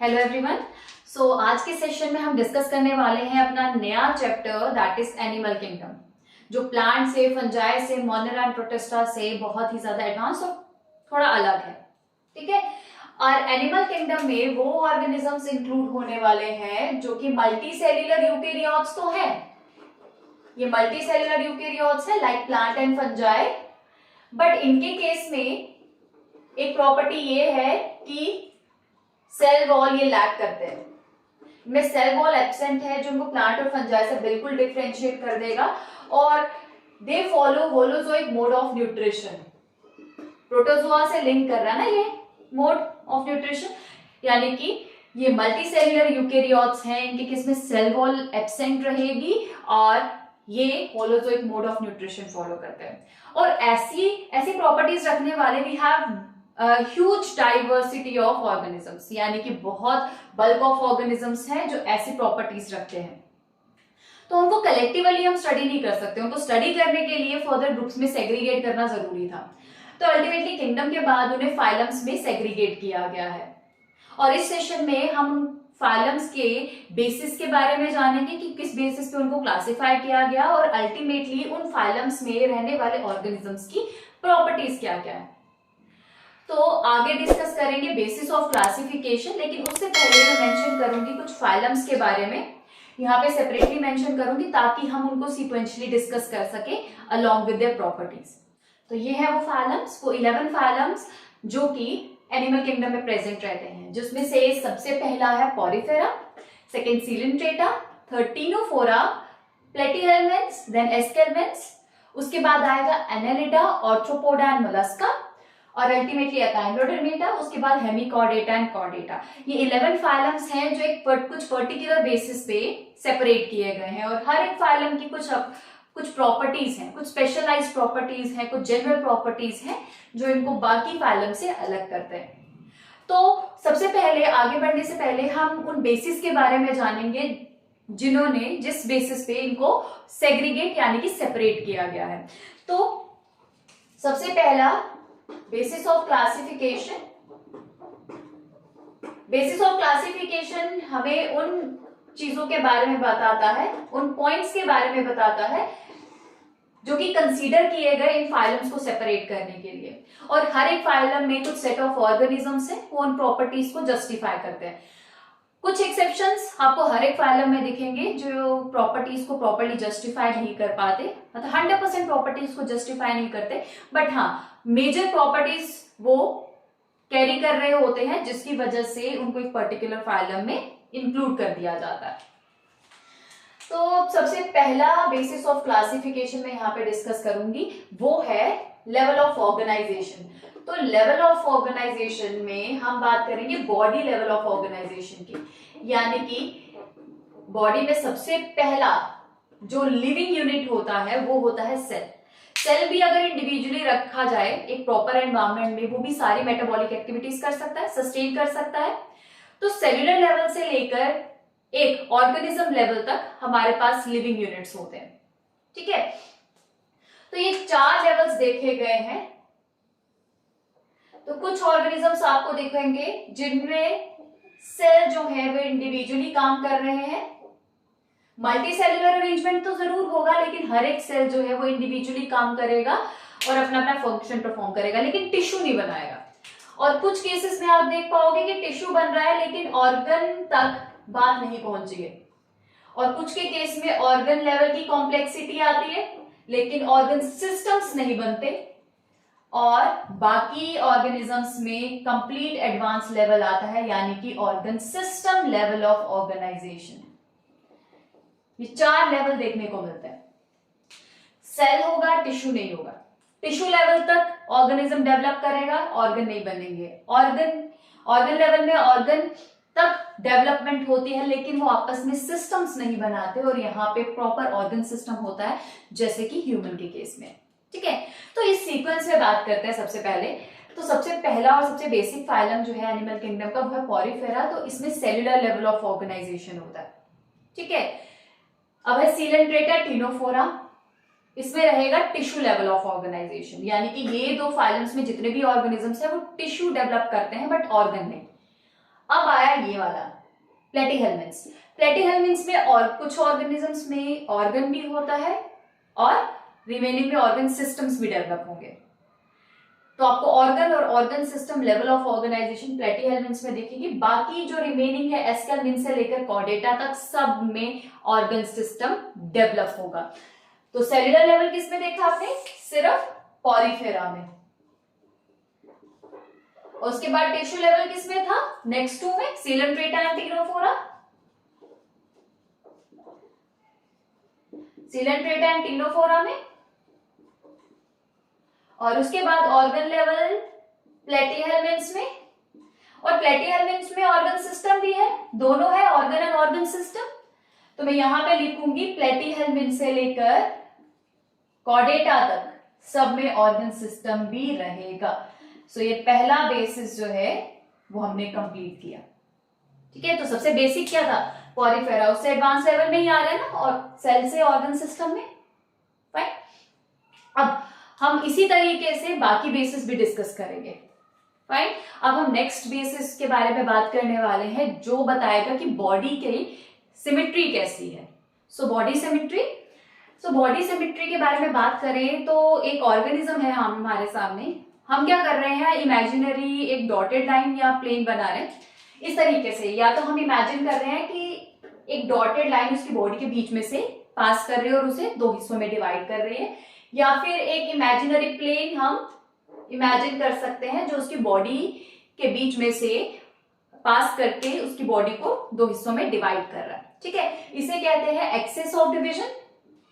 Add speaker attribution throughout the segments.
Speaker 1: Hello everyone. सो आज के session में हम डिस्कस करने वाले हैं अपना नया chapter that is animal kingdom, जो प्लांट से, फंजाई से, मोनेरा एंड प्रोटिस्टा से बहुत ही ज्यादा एडवांस और थोड़ा अलग है। ठीक है। और एनिमल किंगडम में वो ऑर्गेनिजम्स इंक्लूड होने वाले हैं जो कि मल्टी सेल्यूलर यूकेरियोट्स तो है, ये मल्टी सेल्यूलर यूकेरियोट्स है like plant and fungi, but इनके केस में एक प्रॉपर्टी ये है कि सेल वॉल ये लैक करते हैं, इनमें सेल वॉल एब्सेंट है जो उनको प्लांट और फंजाई से बिल्कुल डिफरेंशिएट कर देगा। और they follow holozoic mode of nutrition, protozoa से लिंक कर रहा है ना ये मोड ऑफ न्यूट्रिशन, यानी कि ये मल्टी सेल्यूलर यूकेरियोट्स हैं, इनके केस में सेल वॉल एब्सेंट रहेगी और ये holozoic mode of nutrition follow करते हैं। और ऐसी प्रॉपर्टीज रखने वाले we have huge diversity of organisms, यानी कि बहुत बल्क ऑफ ऑर्गेनिजम्स हैं जो ऐसी प्रॉपर्टीज रखते हैं। तो उनको कलेक्टिवली हम स्टडी नहीं कर सकते, उनको स्टडी करने के लिए फर्दर ग्रुप्स में सेग्रीगेट करना जरूरी था। तो अल्टीमेटली किंगडम के बाद उन्हें फाइलम्स में सेग्रीगेट किया गया है। और इस सेशन में हम फाइलम्स के बेसिस के बारे में जानेंगे कि किस बेसिस पे उनको क्लासिफाई किया गया और अल्टीमेटली उन फाइलम्स में रहने वाले ऑर्गेनिजम्स की प्रॉपर्टीज क्या क्या है। तो आगे डिस्कस करेंगे बेसिस ऑफ क्लासिफिकेशन, लेकिन उससे पहले मैं मेंशन करूंगी कुछ फाइलम्स के बारे में, यहाँ पे सेपरेटली मेंशन करूंगी ताकि हम उनको सीक्वेंशियली डिस्कस कर सके अलोंग विद देयर प्रॉपर्टीज। तो ये है वो फाइलम्स, वो 11 फाइलम्स जो कि एनिमल किंगडम में प्रेजेंट रहते हैं, जिसमें से सबसे पहला है Porifera, second Coelenterata, third Ctenophora, Platyhelminthes, then Aschelminthes, उसके बाद आएगा एनेलिडा, ऑर्थ्रोपोडा एंड मोलस्का, और अल्टीमेटली एकाइनोडर्मेटा, उसके बाद हेमिकॉर्डेटा एंड कॉर्डेटा। ये 11 फाइलम्स हैं जो एक कुछ पर्टिकुलर बेसिस पे सेपरेट किए गए हैं और हर एक फाइलम की कुछ प्रॉपर्टीज हैं, कुछ स्पेशलाइज्ड प्रॉपर्टीज हैं, कुछ जनरल प्रॉपर्टीज हैं जो इनको बाकी फाइलम से अलग करते हैं। तो सबसे पहले आगे बढ़ने से पहले हम उन बेसिस के बारे में जानेंगे जिन्होंने जिस बेसिस पे इनको सेग्रीगेट यानी कि सेपरेट किया गया है। तो सबसे पहला basis of classification, basis of classification हमें उन चीजों के बारे में बताता है, उन पॉइंट्स के बारे में बताता है जो कि कंसीडर किए गए इन फाइलम्स को सेपरेट करने के लिए। और हर एक फाइलम में कुछ सेट ऑफ ऑर्गेनिजम्स हैं, वो उन प्रॉपर्टीज को जस्टिफाई करते हैं। कुछ एक्सेप्शंस आपको हर एक फाइलम में दिखेंगे जो प्रॉपर्टीज को प्रॉपर्ली जस्टिफाई नहीं कर पाते, मतलब 100% प्रॉपर्टीज को जस्टिफाई नहीं करते, बट हाँ मेजर प्रॉपर्टीज वो कैरी कर रहे होते हैं जिसकी वजह से उनको एक पर्टिकुलर फाइलम में इंक्लूड कर दिया जाता है। तो सबसे पहला बेसिस ऑफ क्लासिफिकेशन में यहाँ पे डिस्कस करूंगी वो है लेवल ऑफ ऑर्गेनाइजेशन। तो लेवल ऑफ ऑर्गेनाइजेशन में हम बात करेंगे बॉडी लेवल ऑफ ऑर्गेनाइजेशन की, यानी कि बॉडी में सबसे पहला जो लिविंग यूनिट होता है वो होता है सेल। सेल भी अगर इंडिविजुअली रखा जाए एक प्रॉपर एनवायरमेंट में, वो भी सारी मेटाबॉलिक एक्टिविटीज कर सकता है, सस्टेन कर सकता है। तो सेल्यूलर लेवल से लेकर एक ऑर्गेनिज्म लेवल तक हमारे पास लिविंग यूनिट्स होते हैं। ठीक है। तो ये 4 लेवल्स देखे गए हैं। तो कुछ ऑर्गेनिजम्स आपको दिखेंगे जिनमें सेल जो है वो इंडिविजुअली काम कर रहे हैं। मल्टी सेल्यूलर अरेंजमेंट तो जरूर होगा, लेकिन हर एक सेल जो है वो इंडिविजुअली काम करेगा और अपना अपना फंक्शन परफॉर्म करेगा, लेकिन टिश्यू नहीं बनाएगा। और कुछ केसेस में आप देख पाओगे कि टिश्यू बन रहा है लेकिन ऑर्गन तक बात नहीं पहुंची है, और कुछ के केस में ऑर्गन लेवल की कॉम्प्लेक्सिटी आती है लेकिन ऑर्गन सिस्टम्स नहीं बनते, और बाकी ऑर्गेनिजम्स में कंप्लीट एडवांस लेवल आता है यानी कि organ system level of organisation. ये 4 लेवल देखने को मिलते हैं। सेल होगा, टिश्यू नहीं होगा। टिश्यू लेवल तक ऑर्गेनिज्म डेवलप करेगा, ऑर्गन नहीं बनेंगे। ऑर्गन लेवल में ऑर्गन तक डेवलपमेंट होती है लेकिन वो आपस में सिस्टम्स नहीं बनाते, और यहाँ पे प्रॉपर ऑर्गन सिस्टम होता है जैसे कि ह्यूमन के केस में। ठीक है। तो इस सीक्वेंस में बात करते हैं सबसे पहले। तो सबसे पहला और सबसे बेसिक फाइलम जो है एनिमल किंगडम का वो है पॉरीफेरा। तो इसमें सेल्यूलर लेवल ऑफ ऑर्गेनाइजेशन होता है। ठीक है। अब है सीलेंट्रेटा, टीनोफोरा, इसमें रहेगा टिश्यू लेवल ऑफ ऑर्गेनाइजेशन, यानी कि ये 2 फाइलम्स में जितने भी ऑर्गेनिजम्स है वो टिश्यू डेवलप करते हैं बट ऑर्गन नहीं। अब आया ये वाला प्लेटीहेल्मिन्थ्स। प्लेटीहेल्मिन्थ्स में और कुछ ऑर्गेनिजम्स में ऑर्गन भी होता है और रिमेनिंग में ऑर्गन सिस्टम्स भी डेवलप होंगे। तो आपको ऑर्गन और organ system level of organisation Platyhelminthes में दिखेगी। बाकी जो रिमेनिंग है एस्केल्मिन्थ से लेकर कॉर्डेटा तक सब में ऑर्गन सिस्टम डेवलप होगा। तो सेल्यूलर लेवल किस में देखा आपने? सिर्फ पॉरीफेरा में। उसके बाद टिश्यू लेवल किस में था? नेक्स्ट टू में सीलंट्रेटा एंड टिग्नोफोरा। सीलंट्रेटा एंड टिग्नोफोरा में। और उसके बाद ऑर्गन लेवल प्लेटीहेल्मिन्थ्स में। और प्लेटीहेल्मिन्थ्स में ऑर्गन सिस्टम भी है, दोनों है ऑर्गन एंड ऑर्गन सिस्टम। तो मैं यहां पे लिखूंगी प्लेटीहेल्मिन्थ से लेकर कॉर्डेटा तक सब में ऑर्गन सिस्टम भी रहेगा। सो ये पहला बेसिस जो है वो हमने कंप्लीट किया। ठीक है, तो सबसे बेसिक क्या था? पॉरीफेरा। उससे एडवांस लेवल में ही आ रहा है ना, और सेल से ऑर्गन सिस्टम में। फाइन। अब हम इसी तरीके से बाकी बेसिस भी डिस्कस करेंगे। फाइन। अब हम नेक्स्ट बेसिस के बारे में बात करने वाले हैं जो बताएगा कि बॉडी की सिमेट्री कैसी है। So body symmetry. So body symmetry के बारे में बात करें तो एक ऑर्गेनिज्म है हमारे सामने। हम क्या कर रहे हैं? इमेजिनरी एक डॉटेड लाइन या प्लेन बना रहे हैं इस तरीके से। या तो हम इमेजिन कर रहे हैं कि एक डॉटेड लाइन उसकी बॉडी के बीच में से पास कर रही है और उसे दो हिस्सों में डिवाइड कर रही है, या फिर एक इमेजिनरी प्लेन हम इमेजिन कर सकते हैं जो उसकी बॉडी के बीच में से पास करके उसकी बॉडी को दो हिस्सों में डिवाइड कर रहा है। ठीक है, इसे कहते हैं एक्सिस ऑफ डिवीजन,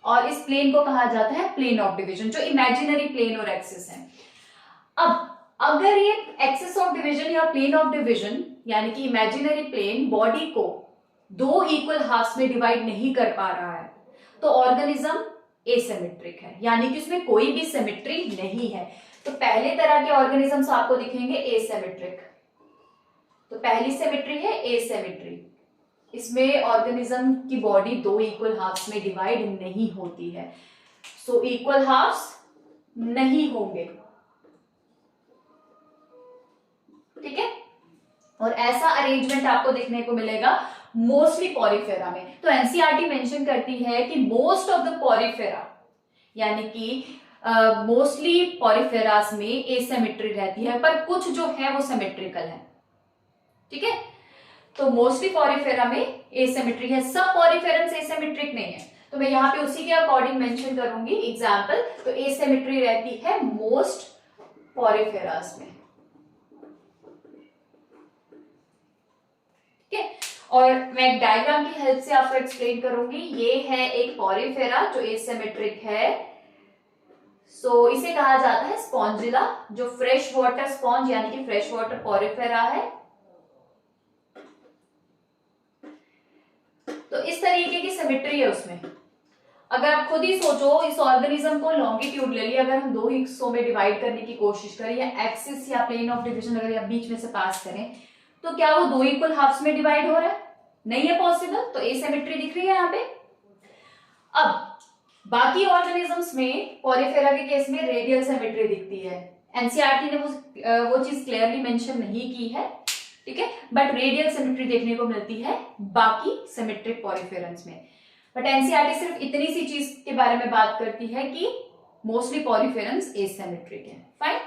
Speaker 1: और इस प्लेन को कहा जाता है प्लेन ऑफ डिवीजन, जो इमेजिनरी प्लेन और एक्सिस है। अब अगर ये एक्सिस ऑफ डिवीजन या प्लेन ऑफ डिवीजन यानी कि इमेजिनरी प्लेन बॉडी को दो इक्वल हाफ्स में डिवाइड नहीं कर पा रहा है तो ऑर्गेनिज्म एसिमेट्रिक है, यानी कि उसमें कोई भी सिमेट्री नहीं है। तो पहले तरह के ऑर्गेनिजम्स आपको दिखेंगे एसिमेट्रिक। तो पहली सिमेट्री है एसिमेट्री। इसमें ऑर्गेनिज्म की बॉडी दो इक्वल हाफ्स में डिवाइड नहीं होती है। सो इक्वल हाफ्स नहीं होंगे। ठीक है, और ऐसा अरेंजमेंट आपको देखने को मिलेगा मोस्टली पॉरीफेरा में। तो एनसीईआरटी मेंशन करती है कि मोस्ट ऑफ द पॉरीफेरा, यानी कि मोस्टली पॉरीफेरास में एसिमेट्री रहती है, पर कुछ जो है वो सिमेट्रिकल है। ठीक है, तो मोस्टली पॉरीफेरा में एसिमेट्री है, सब पॉरीफेरम्स एसिमेट्रिक नहीं है। तो मैं यहाँ पे उसी के अकॉर्डिंग मेंशन करूंगी एग्जाम्पल। तो एसिमेट्री रहती है मोस्ट पॉरीफेरास में। ठीक है, और मैं एक डायग्राम की हेल्प से आपको एक्सप्लेन करूंगी। ये है एक पॉरीफेरा जो एसिमेट्रिक है। सो इसे कहा जाता है स्पॉन्जिला, जो फ्रेश वाटर स्पॉन्ज यानी कि फ्रेश वाटर पॉरीफेरा है। तो इस तरीके की सिमेट्री है उसमें। अगर आप खुद ही सोचो, इस ऑर्गेनिज्म को लॉन्गिट्यूडनली अगर हम दो हिस्सों में डिवाइड करने की कोशिश करें, या एक्सिस या प्लेन ऑफ डिवीजन अगर या बीच में से पास करें, तो क्या वो दो इक्वल हाफ्स में डिवाइड हो रहा है? नहीं है पॉसिबल। तो एसिमेट्री दिख रही है यहाँ पे। अब बाकी ऑर्गेनिजम्स में पॉरीफेरा के केस में रेडियल सिमेट्री दिखती है। एनसीईआरटी ने वो चीज क्लियरली मेंशन नहीं की है। ठीक है, बट रेडियल सिमेट्री देखने को मिलती है बाकी सिमेट्रिक पॉरीफेरन्स में। बट एनसीईआरटी सिर्फ इतनी सी चीज के बारे में बात करती है कि मोस्टली पॉरीफेरन्स एसिमेट्रिक है। फाइन।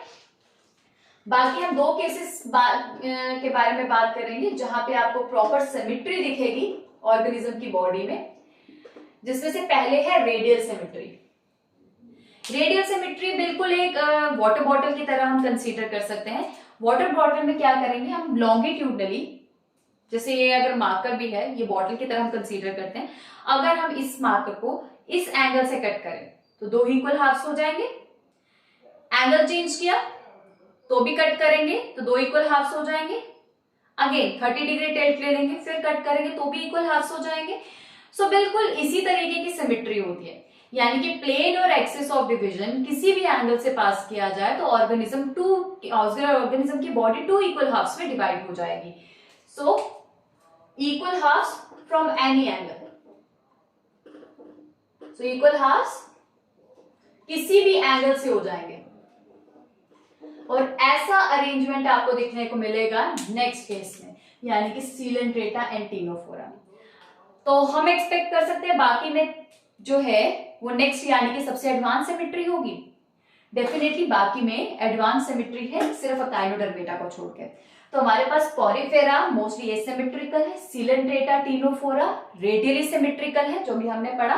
Speaker 1: बाकी हम दो केसेस के बारे में बात करेंगे जहां पे आपको प्रॉपर सिमेट्री दिखेगी ऑर्गेनिज्म की बॉडी में, जिसमें से पहले है रेडियल सिमेट्री। रेडियल सिमेट्री बिल्कुल एक वाटर बॉटल की तरह हम कंसीडर कर सकते हैं। वाटर बॉटल में क्या करेंगे हम? लॉन्गिट्यूडनली, जैसे ये अगर मार्कर भी है, ये बॉटल की तरह हम कंसीडर करते हैं। अगर हम इस मार्कर को इस एंगल से कट करें तो दो इक्वल हाफ्स हो जाएंगे। एंगल चेंज किया तो भी कट करेंगे तो दो इक्वल हाफ्स हो जाएंगे। अगेन 30 डिग्री टिल्ट ले लेंगे, फिर कट करेंगे तो भी इक्वल हाफ्स हो जाएंगे। सो बिल्कुल इसी तरीके की सिमेट्री होती है, यानी कि प्लेन और एक्सिस ऑफ डिवीजन किसी भी एंगल से पास किया जाए तो ऑर्गेनिज्म की बॉडी टू इक्वल हाफ्स में डिवाइड हो जाएगी। So equal halves from any angle. So equal halves किसी भी एंगल से हो जाएंगे। और ऐसा अरेंजमेंट आपको देखने को मिलेगा नेक्स्ट केस में, यानी कि सीलेंट्रेटा एंड टीनोफोरा। तो हम एक्सपेक्ट कर सकते हैं बाकी में जो है वो नेक्स्ट यानी कि सबसे एडवांस सिमेट्री होगी। डेफिनेटली बाकी में एडवांस सिमेट्री है, सिर्फ अकाइनोडर्मेटा को छोड़ के। तो हमारे पास पॉरीफेरा मोस्टली एसिमेट्रिकल है, सीलेंट्रेटा टीनोफोरा रेडियली सिमेट्रिकल है जो भी हमने पढ़ा,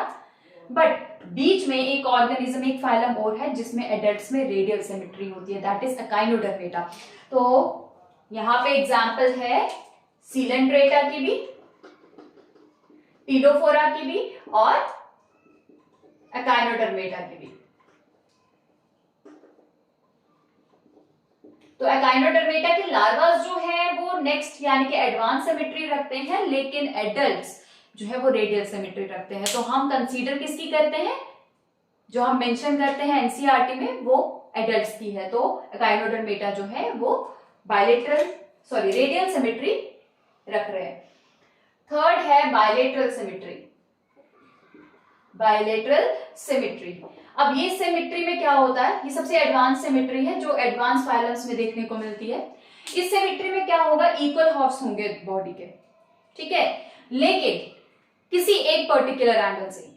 Speaker 1: बट बीच में एक ऑर्गेनिज्म, एक फाइलम और है जिसमें एडल्ट्स में रेडियल सिमेट्री होती है, दैट इज अकाइनोडर्मेटा। तो यहाँ पे एग्जांपल है सीलेंट्रेटा की भी, टीनोफोरा की भी और अकाइनोडर्मेटा की भी। तो अकाइनोडर्मेटा के लार्वास जो है वो नेक्स्ट यानी कि एडवांस सिमेट्री रखते हैं, लेकिन एडल्ट्स जो है वो रेडियल सिमेट्री रखते हैं। तो हम कंसीडर किसकी करते हैं, जो हम मेंशन करते हैं एनसीईआरटी में वो एडल्ट्स की है। तो अकाइनोडर्मेटा जो है वो रेडियल सिमेट्री रख रहे हैं। थर्ड है बायलेटरल सिमेट्री। बायलेटरल सिमेट्री, अब ये सिमेट्री में क्या होता है, ये सबसे एडवांस सिमेट्री है जो एडवांस फाइलम्स में देखने को मिलती है। इस सिमेट्री में क्या होगा, इक्वल हाफ्स होंगे बॉडी के, ठीक है, लेकिन किसी एक पर्टिकुलर एंगल से।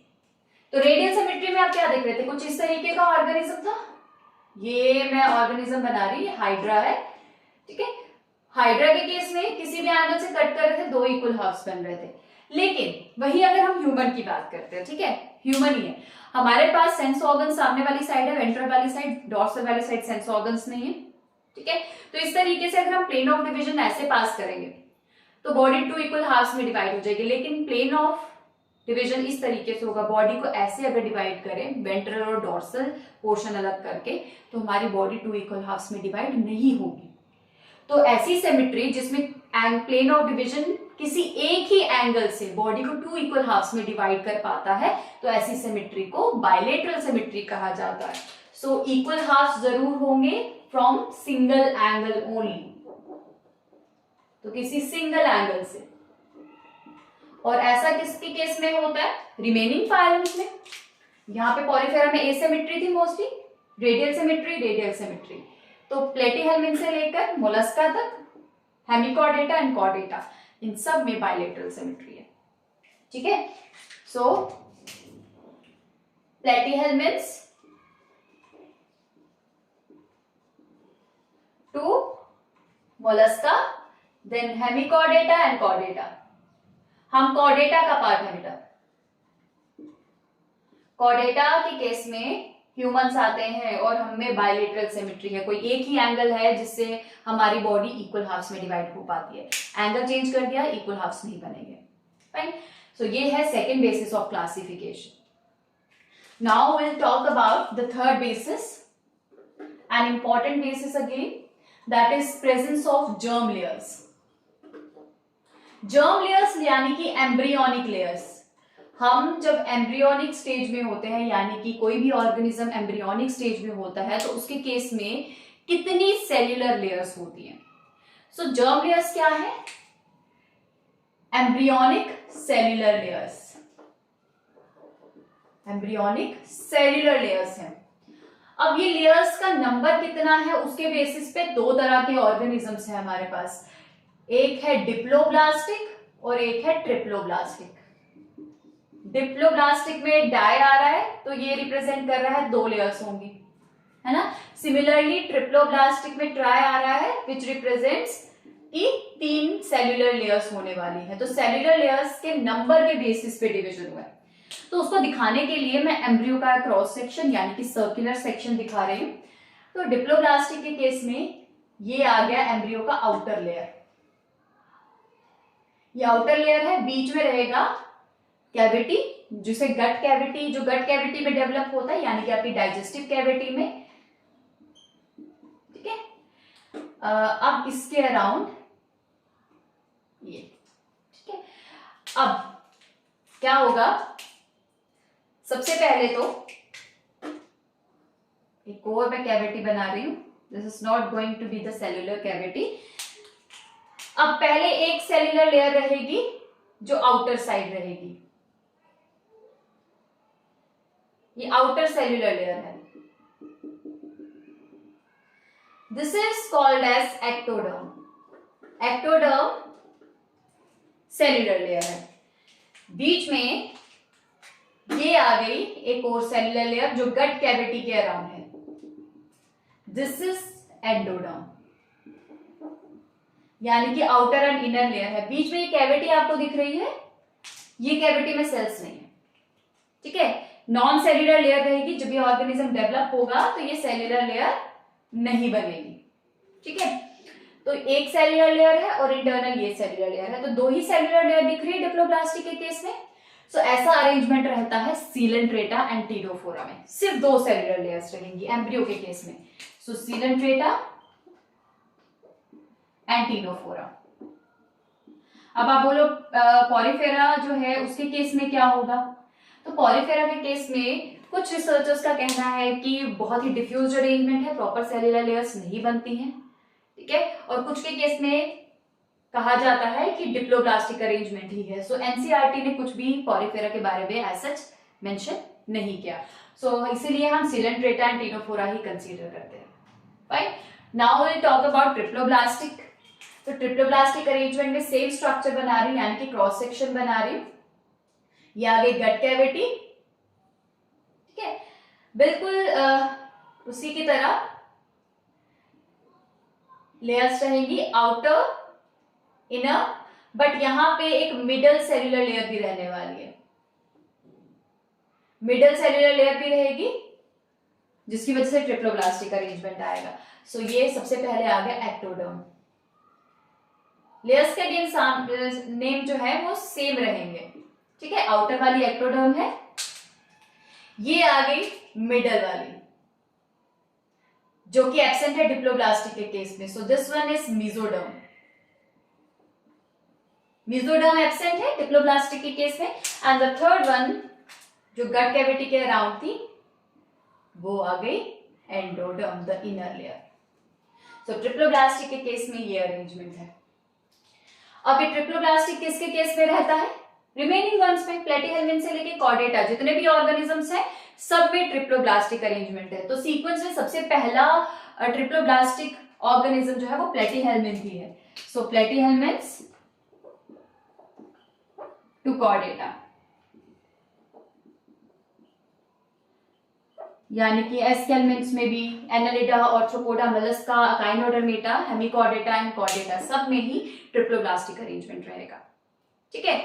Speaker 1: तो रेडियल सिमेट्री में आप क्या देख रहे थे, कुछ इस तरीके का ऑर्गेनिज्म था, ये मैं ऑर्गेनिज्म बना रही है, हाइड्रा है, ठीक है। हाइड्रा के केस में किसी भी एंगल से कट कर रहे थे, दो इक्वल हाफ्स बन रहे थे। लेकिन वही अगर हम ह्यूमन की बात करते हैं, ठीक है, ह्यूमन ही है, हमारे पास सेंस ऑर्गन सामने वाली साइड है, वेंट्रल वाली साइड, डॉर्सल वाली साइड सेंस ऑर्गन्स नहीं है, ठीक है। तो इस तरीके से अगर हम प्लेन ऑफ डिवीजन ऐसे पास करेंगे तो बॉडी टू इक्वल हाफ्स में डिवाइड हो जाएगी। लेकिन प्लेन ऑफ डिवीजन इस तरीके से होगा, बॉडी को ऐसे अगर डिवाइड करें वेंट्रल और डॉर्सल पोर्शन अलग करके, तो हमारी बॉडी टू इक्वल हाफ्स में डिवाइड नहीं होगी। तो ऐसी सिमेट्री जिसमें प्लेन ऑफ डिवीजन किसी एक ही एंगल से बॉडी को टू इक्वल हाफ्स में डिवाइड कर पाता है, तो ऐसी सिमेट्री को बायलेटरल सिमेट्री कहा जाता है। सो इक्वल हाफ्स जरूर होंगे फ्रॉम सिंगल एंगल ओनली, तो किसी सिंगल एंगल से। और ऐसा किसके केस में होता है, रिमेनिंग फाइलम्स में। यहाँ पे पॉलीफेरा में एसिमेट्री थी मोस्टली, रेडियल सिमेट्री। तो प्लेटीहेल्मिन से लेकर मोलस्का तक, हेमिकॉर्डेटा एंड कॉर्डेटा, इन सब में बायलेटरल सिमेट्री है, ठीक है। So Platyhelminthes to Mollusca, then Hemichordata and Chordata. हम कॉर्डेटा का पार्ट है बेटा, कॉर्डेटा के केस में ह्यूमंस आते हैं और हमें बायलेटरल सिमेट्री है, कोई एक ही एंगल है जिससे हमारी बॉडी इक्वल हाफ्स में डिवाइड हो पाती है। एंगल चेंज कर दिया, इक्वल हाफ्स नहीं बनेंगे, फाइन। सो ये है second basis of classification. Now will talk about the third basis, an important basis again, that is presence of germ layers. Germ layers यानी कि एम्ब्रियोनिक लेयर्स। हम जब एम्ब्रियोनिक स्टेज में होते हैं, यानी कि कोई भी ऑर्गेनिज्म एम्ब्रियोनिक स्टेज में होता है, तो उसके केस में कितनी सेल्यूलर लेयर्स होती हैं। सो जर्म लेयर्स क्या है, embryonic cellular layers, embryonic cellular layers हैं। अब ये लेयर्स का नंबर कितना है उसके बेसिस पे दो तरह के ऑर्गेनिजम्स हैं हमारे पास, एक है डिप्लोब्लास्टिक और एक है ट्रिप्लोब्लास्टिक। डिप्लोब्लास्टिक में डाई आ रहा है तो ये रिप्रेजेंट कर रहा है दो लेयर्स होंगी, है ना। सिमिलरली ट्रिप्लोब्लास्टिक में ट्राई आ रहा है विच रिप्रेजेंट्स कि तीन सेल्यूलर लेयर्स होने वाली है। तो सेल्यूलर लेयर्स के नंबर के बेसिस पे डिवीजन हुआ है। तो उसको दिखाने के लिए मैं एम्ब्रियो का क्रॉस सेक्शन यानी कि सर्कुलर सेक्शन दिखा रही हूं। तो डिप्लोब्लास्टिक के केस में ये आ गया एम्ब्रियो का आउटर लेयर, ये आउटर लेयर है, बीच में रहेगा कैविटी जिसे गट कैविटी, जो गट कैविटी में डेवलप होता है यानी कि आपकी डाइजेस्टिव कैविटी में, ठीक है। अब इसके अराउंड ये, ठीक है। अब क्या होगा, सबसे पहले तो एक और मैं कैविटी बना रही हूं, this is not going to be the cellular cavity. अब पहले एक सेल्यूलर लेयर रहेगी जो आउटर साइड रहेगी, ये आउटर सेल्यूलर लेयर है। This is called as ectoderm. Ectoderm cellular layer है. बीच में ये आ गई एक और सेल्यूलर लेयर जो गट कैविटी के अराउंड है. दिस इज एंडोडर्म, यानी कि आउटर एंड इनर लेयर है. बीच में ये कैविटी आपको दिख रही है, ये कैविटी में सेल्स नहीं है. ठीक है, नॉन सेल्यूलर लेयर रहेगी. जब ये ऑर्गेनिज्म डेवलप होगा तो ये सेल्यूलर लेयर नहीं बनेगी. ठीक है, तो एक सेल्यूलर लेयर है और इंटरनल ये सेल्यूलर लेयर है. तो दो ही सेल्यूलर लेयर दिख रही है डिप्लोब्लास्टी के केस में. सो ऐसा अरेंजमेंट रहता है सीलेंट्रेटा एंड टीनोफोरा में. सिर्फ दो सेल्यूलर लेयर्स रहेंगी एम्ब्रियो के केस में. सो सीलेंट्रेटा एंड टीनोफोरा. अब आप बोलो पॉलीफेरा जो है उसके केस में क्या होगा. तो पॉलीफेरा के केस में कुछ रिसर्चर्स का कहना है कि बहुत ही डिफ्यूज अरेंजमेंट है, प्रॉपर सेल्यूलर लेयर्स नहीं बनती हैं. ठीक है, और कुछ के केस में कहा जाता है कि डिप्लोब्लास्टिक अरेंजमेंट ही है. सो एनसीईआरटी ने कुछ भी पॉलीफेरा के बारे में एज सच मेंशन नहीं किया. सो इसीलिए हम Coelenterata and Ctenophora he consider करते हैं. Fine, now will talk about triploblastic. तो ट्रिप्लोब्लास्टिक अरेंजमेंट में सेम स्ट्रक्चर बना रही हूं, यानी कि क्रॉस सेक्शन बना रही हूं. ये आ गई गट कैविटी. ठीक है, बिल्कुल उसी की तरह लेयर्स रहेंगी, आउटर इनर, बट यहां पे एक मिडल सेल्यूलर लेयर भी रहने वाली है. मिडल सेल्यूलर लेयर भी रहेगी जिसकी वजह से ट्रिप्लोब्लास्टिक अरेंजमेंट आएगा. सो ये सबसे पहले आ गया एक्टोडर्म. लेयर्स के अगेन नेम जो है वो सेम रहेंगे. ठीक है, आउटर वाली एक्टोडर्म है, ये आ गई मिडल वाली जो कि एब्सेंट है डिप्लोब्लास्टिक के केस में. So this one is mesoderm. Mesoderm absent है डिप्लोब्लास्टिक के केस में. एंड द थर्ड वन जो गट कैविटी के अराउंड थी वो आ गई endoderm, the inner layer. So triploblastic के केस में ये अरेंजमेंट है. अब ये ट्रिप्लोब्लास्टिक किसके केस में रहता है? रिमेनिंग वंस में, प्लेटीहेल्मिन्थ से लेके कॉर्डेटा, जितने भी ऑर्गेनिजम्स हैं सब में ट्रिप्लोब्लास्टिक अरेंजमेंट है. तो सीक्वेंस में सबसे पहला ट्रिप्लोब्लास्टिक ऑर्गेनिज्म जो है वो प्लेटीहेल्मिन्थ ही है. सो प्लेटीहेल्मिन्थ्स टू कॉर्डेटा, यानी कि एस्केल्मिन्थ्स में भी Annelida, Arthropoda, Mollusca, काइनोडर्मेटा, Hemichordata and Chordata सब में ही ट्रिप्लोब्लास्टिक अरेंजमेंट रहेगा. ठीक है,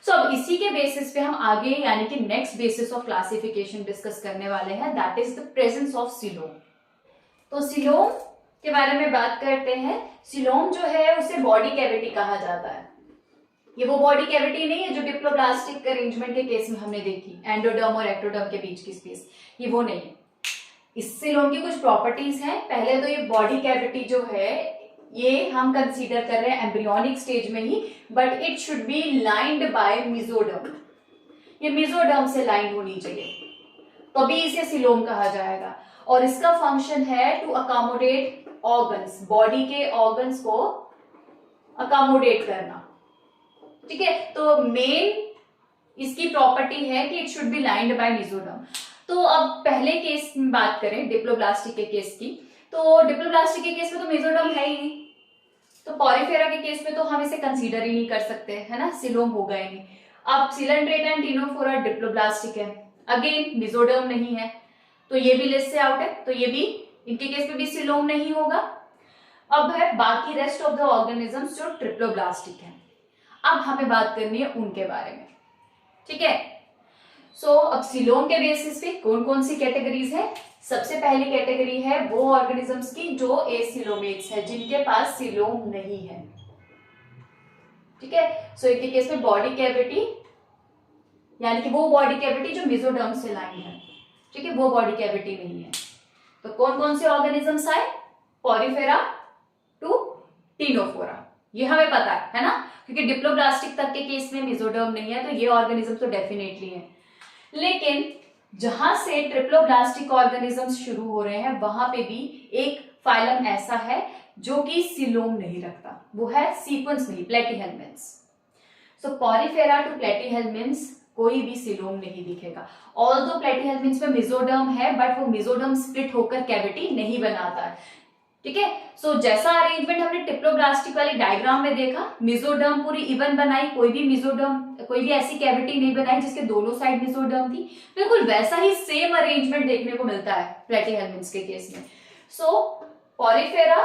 Speaker 1: सो अब इसी के बेसिस पे हम आगे यानी कि next basis of classification discuss करने वाले हैं, that is the presence of coelom. तो सिलोम के बारे में बात करते हैं. सिलोम जो है उसे बॉडी कैविटी कहा जाता है. ये वो बॉडी कैविटी नहीं है जो डिप्लोब्लास्टिक अरेंजमेंट के केस में हमने देखी, एंडोडर्म और एक्टोडर्म के बीच की स्पेस, ये वो नहीं है. इस सिलोम की कुछ प्रॉपर्टीज हैं. पहले तो ये बॉडी कैविटी जो है ये हम कंसीडर कर रहे हैं एम्ब्रियोनिक स्टेज में ही, but it should be lined by mesoderm. ये मेसोडर्म से लाइंड होनी चाहिए, तभी इसे सिलोम कहा जाएगा. और इसका फंक्शन है टू अकोमोडेट ऑर्गन्स, बॉडी के ऑर्गन्स को अकोमोडेट करना. ठीक है, तो मेन इसकी प्रॉपर्टी है कि it should be lined by mesoderm. तो अब पहले केस में बात करें डिप्लोब्लास्टिक के केस की, तो डिप्लोब्लास्टिक के केस में तो मेसोडर्म है ही नहीं, तो पॉलीफेरा के केस में तो हम इसे कंसीडर ही नहीं कर सकते, है ना, सिलोम होगा ही नहीं. अब सीलेंट्रेटा एंड टीनोफोरा डिप्लोब्लास्टिक है, अगेन मेसोडर्म नहीं है, तो ये भी लिस्ट से आउट है. तो ये भी, इनके केस में भी सिलोम नहीं होगा. अब है बाकी रेस्ट ऑफ द ऑर्गेनिजम्स जो ट्रिप्लोब्लास्टिक है. अब हमें बात करनी है उनके बारे में. ठीक है, सो अब सिलोम के बेसिस पे कौन कौन सी कैटेगरीज है. सबसे पहली कैटेगरी है वो ऑर्गेनिजम्स की जो एसिलोमेट्स है, जिनके पास सिलोम नहीं है. ठीक है, सो इनके केस में बॉडी कैविटी, यानी कि वो बॉडी कैविटी जो मेसोडर्म से लाइन है. ठीक है, वो बॉडी कैविटी नहीं है. तो कौन कौन से ऑर्गेनिजम्स आए? पॉलीफेरा टू टीनोफोरा, ये हमें पता है ना, क्योंकि डिप्लोब्लास्टिक तक के केस में मेसोडर्म नहीं है, तो ये ऑर्गेनिज्म तो डेफिनेटली है. लेकिन जहां से ट्रिप्लोब्लास्टिक ऑर्गेनिजम्स शुरू हो रहे हैं वहां पे भी एक फाइलम ऐसा है जो कि सिलोम नहीं रखता, वो है सीक्वेंस में प्लेटीहेल्मिन्थ्स. सो पॉलीफेरा टू प्लेटीहेल्मिन्थ्स कोई भी सिलोम नहीं दिखेगा. ऑल्दो प्लेटीहेल्मिन्थ्स में मेसोडर्म है, बट वो मेसोडर्म स्प्लिट होकर कैविटी नहीं बनाता है. ठीक है। सो जैसा अरेंजमेंट हमने टिप्लोब्लास्टिक वाली डायग्राम में देखा, मेसोडर्म पूरी इवन बनाई, कोई भी ऐसी कैविटी नहीं बनाई जिसके दोनों साइड मेसोडर्म थी, बिल्कुल वैसा ही सेम अरेंजमेंट देखने को मिलता है प्लेटीहेल्मिन्थ्स के केस में। सो पॉलीफेरा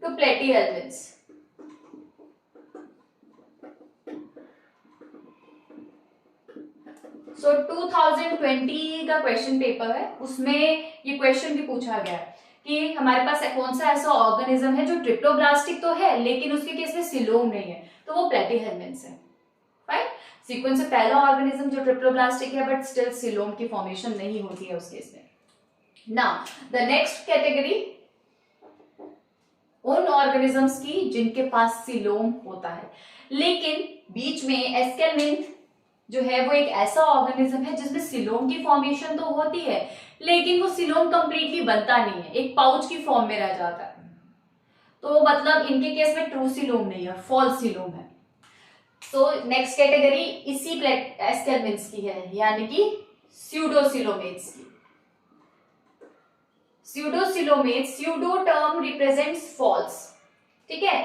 Speaker 1: टू प्लेटीहेल्मिन्थ्स, सो 2020 का क्वेश्चन पेपर है, उसमें ये क्वेश्चन भी पूछा गया कि हमारे पास कौन सा ऐसा ऑर्गेनिज्म है जो ट्रिप्लोब्लास्टिक तो है लेकिन उसके केस में सिलोम नहीं है, तो वो प्लेटीहेल्मिन्थ्स है। राइट, सीक्वेंस से पहला ऑर्गेनिज्म जो ट्रिप्लोब्लास्टिक है बट स्टिल सिलोम की फॉर्मेशन नहीं होती है उस केस में। नाउ द नेक्स्ट कैटेगरी उन ऑर्गेनिजम्स की जिनके पास सिलोम होता है, लेकिन बीच में एस्केल्मिन्थ जो है वो एक ऐसा ऑर्गेनिज्म है जिसमें सिलोम की फॉर्मेशन तो होती है लेकिन वो सिलोम कंप्लीटली बनता नहीं है, एक पाउच की फॉर्म में रह जाता है। तो मतलब इनके केस में ट्रू सिलोम नहीं है, फॉल्स सिलोम है। सो नेक्स्ट कैटेगरी इसी एस्केल्मिन्थ्स की है, यानी कि स्यूडोसिलोमेट्स की। Pseudocoelomates, pseudo term represents false, ठीक है।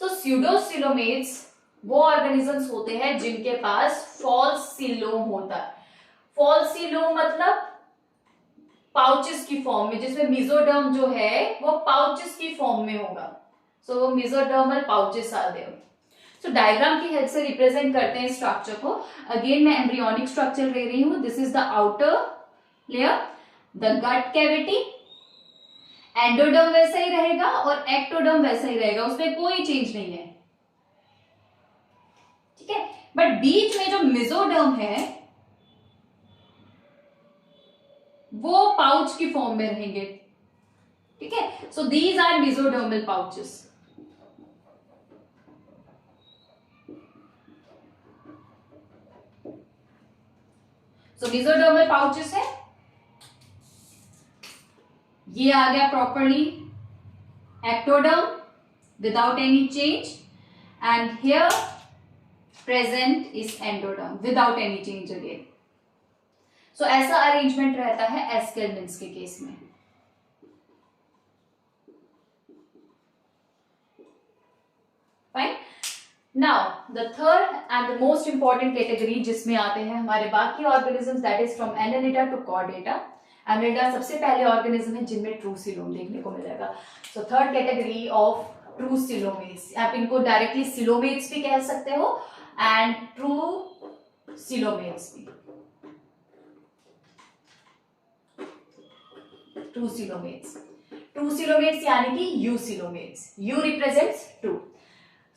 Speaker 1: सो स्यूडोसिलोमेट्स वो ऑर्गेनिजम्स होते हैं जिनके पास फॉल्स सिलोम होता है। फॉल्स सिलोम मतलब पाउचेस की फॉर्म में, जिसमें मेसोडर्म जो है वो पाउचेस की फॉर्म में होगा। So mesodermal pouches are there. So diagram की हेल्प से रिप्रेजेंट करते हैं स्ट्रक्चर को। अगेन मैं एम्ब्रियोनिक स्ट्रक्चर ले रही हूं। This is the outer layer, the gut cavity, endoderm वैसा ही रहेगा और एक्टोडर्म वैसा ही रहेगा, उसमें कोई चेंज नहीं है, ठीक है। बट बीच में जो मेसोडर्म है वो पाउच की फॉर्म में रहेंगे, ठीक है। So these are mesodermal pouches. So mesodermal pouches है, ये आ गया properly ectoderm without any change, and here present is endoderm without any change again. So ऐसा अरेंजमेंट रहता है एस्केल्मिन्थ्स के केस में। Fine. Now the third and the most important category जिसमें आते हैं हमारे बाकी organisms, that is from Annelida to Chordata. Annelida सबसे पहले ऑर्गेनिज्म है जिनमें ट्रू सिलोम देखने को मिलेगा। So third category of true coelomates, आप इनको डायरेक्टली सिलोमेट्स भी कह सकते हो एंड ट्रू सिलोमेट्स भी। ट्रू सिलोमेट्स यानी कि you coelomates, you represents true,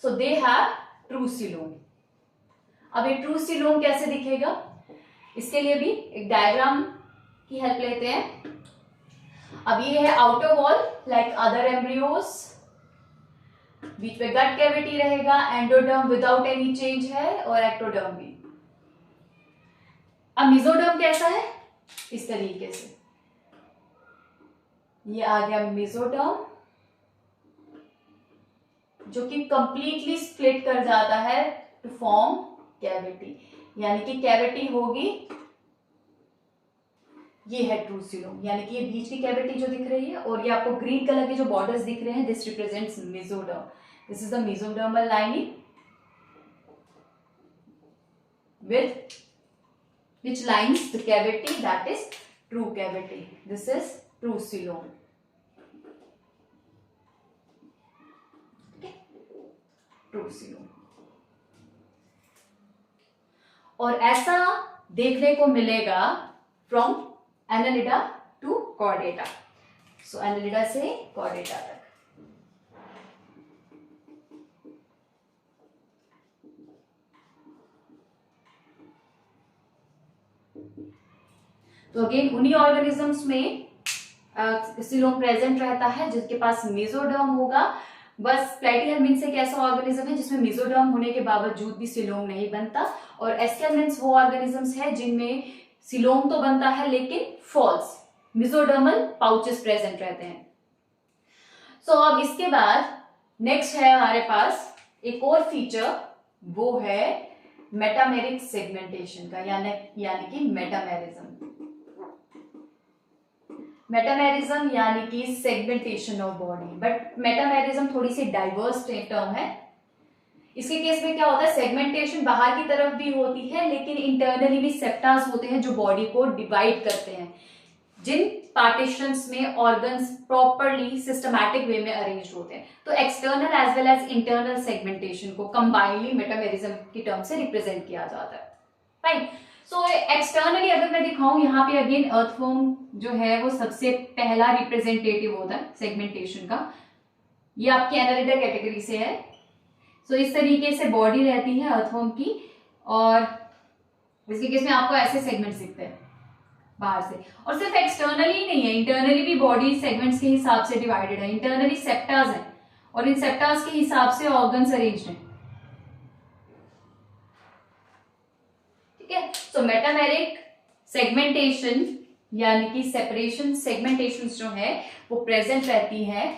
Speaker 1: so they have true coelom. अब ये ट्रू सिलोम कैसे दिखेगा, इसके लिए भी एक डायग्राम की हेल्प लेते हैं। अब ये है outer wall like other embryos, बीच में गट कैविटी रहेगा, एंडोडर्म विदाउट एनी चेंज है और एक्टोडर्म भी। अब मेसोडर्म कैसा है, इस तरीके से ये आ गया मेसोडर्म, जो कि कंप्लीटली स्प्लिट कर जाता है टू फॉर्म कैविटी, यानी कि कैविटी होगी, ये है ट्रू सिलोम, यानी कि ये बीच की कैविटी जो दिख रही है और ये आपको ग्रीन कलर के जो बॉर्डर्स दिख रहे हैं, this represents mesoderm. This is the mesodermal lining with which lines the cavity, that is true cavity. This is true coelom. Okay, true coelom. और ऐसा देखने को मिलेगा from Annelida to Chordata. So Annelida से Chordata तक। तो again उन्हीं organisms में सिलोम प्रेजेंट रहता है जिसके पास मेसोडर्म होगा। बस प्लेटीहेल्मिन्थ्स एक ऐसा ऑर्गेनिज्म है जिसमें मेसोडर्म होने के बावजूद भी सिलोम नहीं बनता, और एस्केल्मिन्थ्स वो ऑर्गेनिजम्स है जिनमें सिलोम तो बनता है लेकिन फॉल्स मेसोडर्मल पाउचेस प्रेजेंट रहते हैं। सो अब इसके बाद नेक्स्ट है हमारे पास एक और फीचर, वो है मेटामेरिक सेगमेंटेशन का, यानी कि मेटामेरिज्म। मेटामेरिज्म यानी कि segmentation of body, but metamerism थोड़ी सी डाइवर्स टर्म है। इसके केस में क्या होता है, सेगमेंटेशन बाहर की तरफ भी होती है लेकिन इंटरनली भी सेप्टास होते हैं जो बॉडी को डिवाइड करते हैं, जिन पार्टीशंस में ऑर्गन्स प्रॉपरली सिस्टमैटिक वे में अरेंज होते हैं। तो external as well as internal segmentation को कंबाइनली मेटामेरिज्म की टर्म से रिप्रेजेंट किया जाता है। फाइन। सो एक्सटर्नली अगर मैं दिखाऊं, यहाँ पे अगेन अर्थवर्म जो है वो सबसे पहला रिप्रेजेंटेटिव होता है सेगमेंटेशन का। ये आपकी एनालिडा कैटेगरी से है। सो इस तरीके से बॉडी रहती है अर्थवर्म की, और इसके केस में आपको ऐसे सेगमेंट्स दिखते हैं बाहर से। और सिर्फ एक्सटर्नली ही नहीं है, इंटरनली भी बॉडी सेगमेंट्स के हिसाब से डिवाइडेड है। इंटरनली सेप्टास है और इन सेप्टास के हिसाब से ऑर्गन्स अरेंज्ड हैं। ठीक है। सो मेटामेरिक सेगमेंटेशन यानी कि सेपरेशन सेगमेंटेशन जो है वो प्रेजेंट रहती है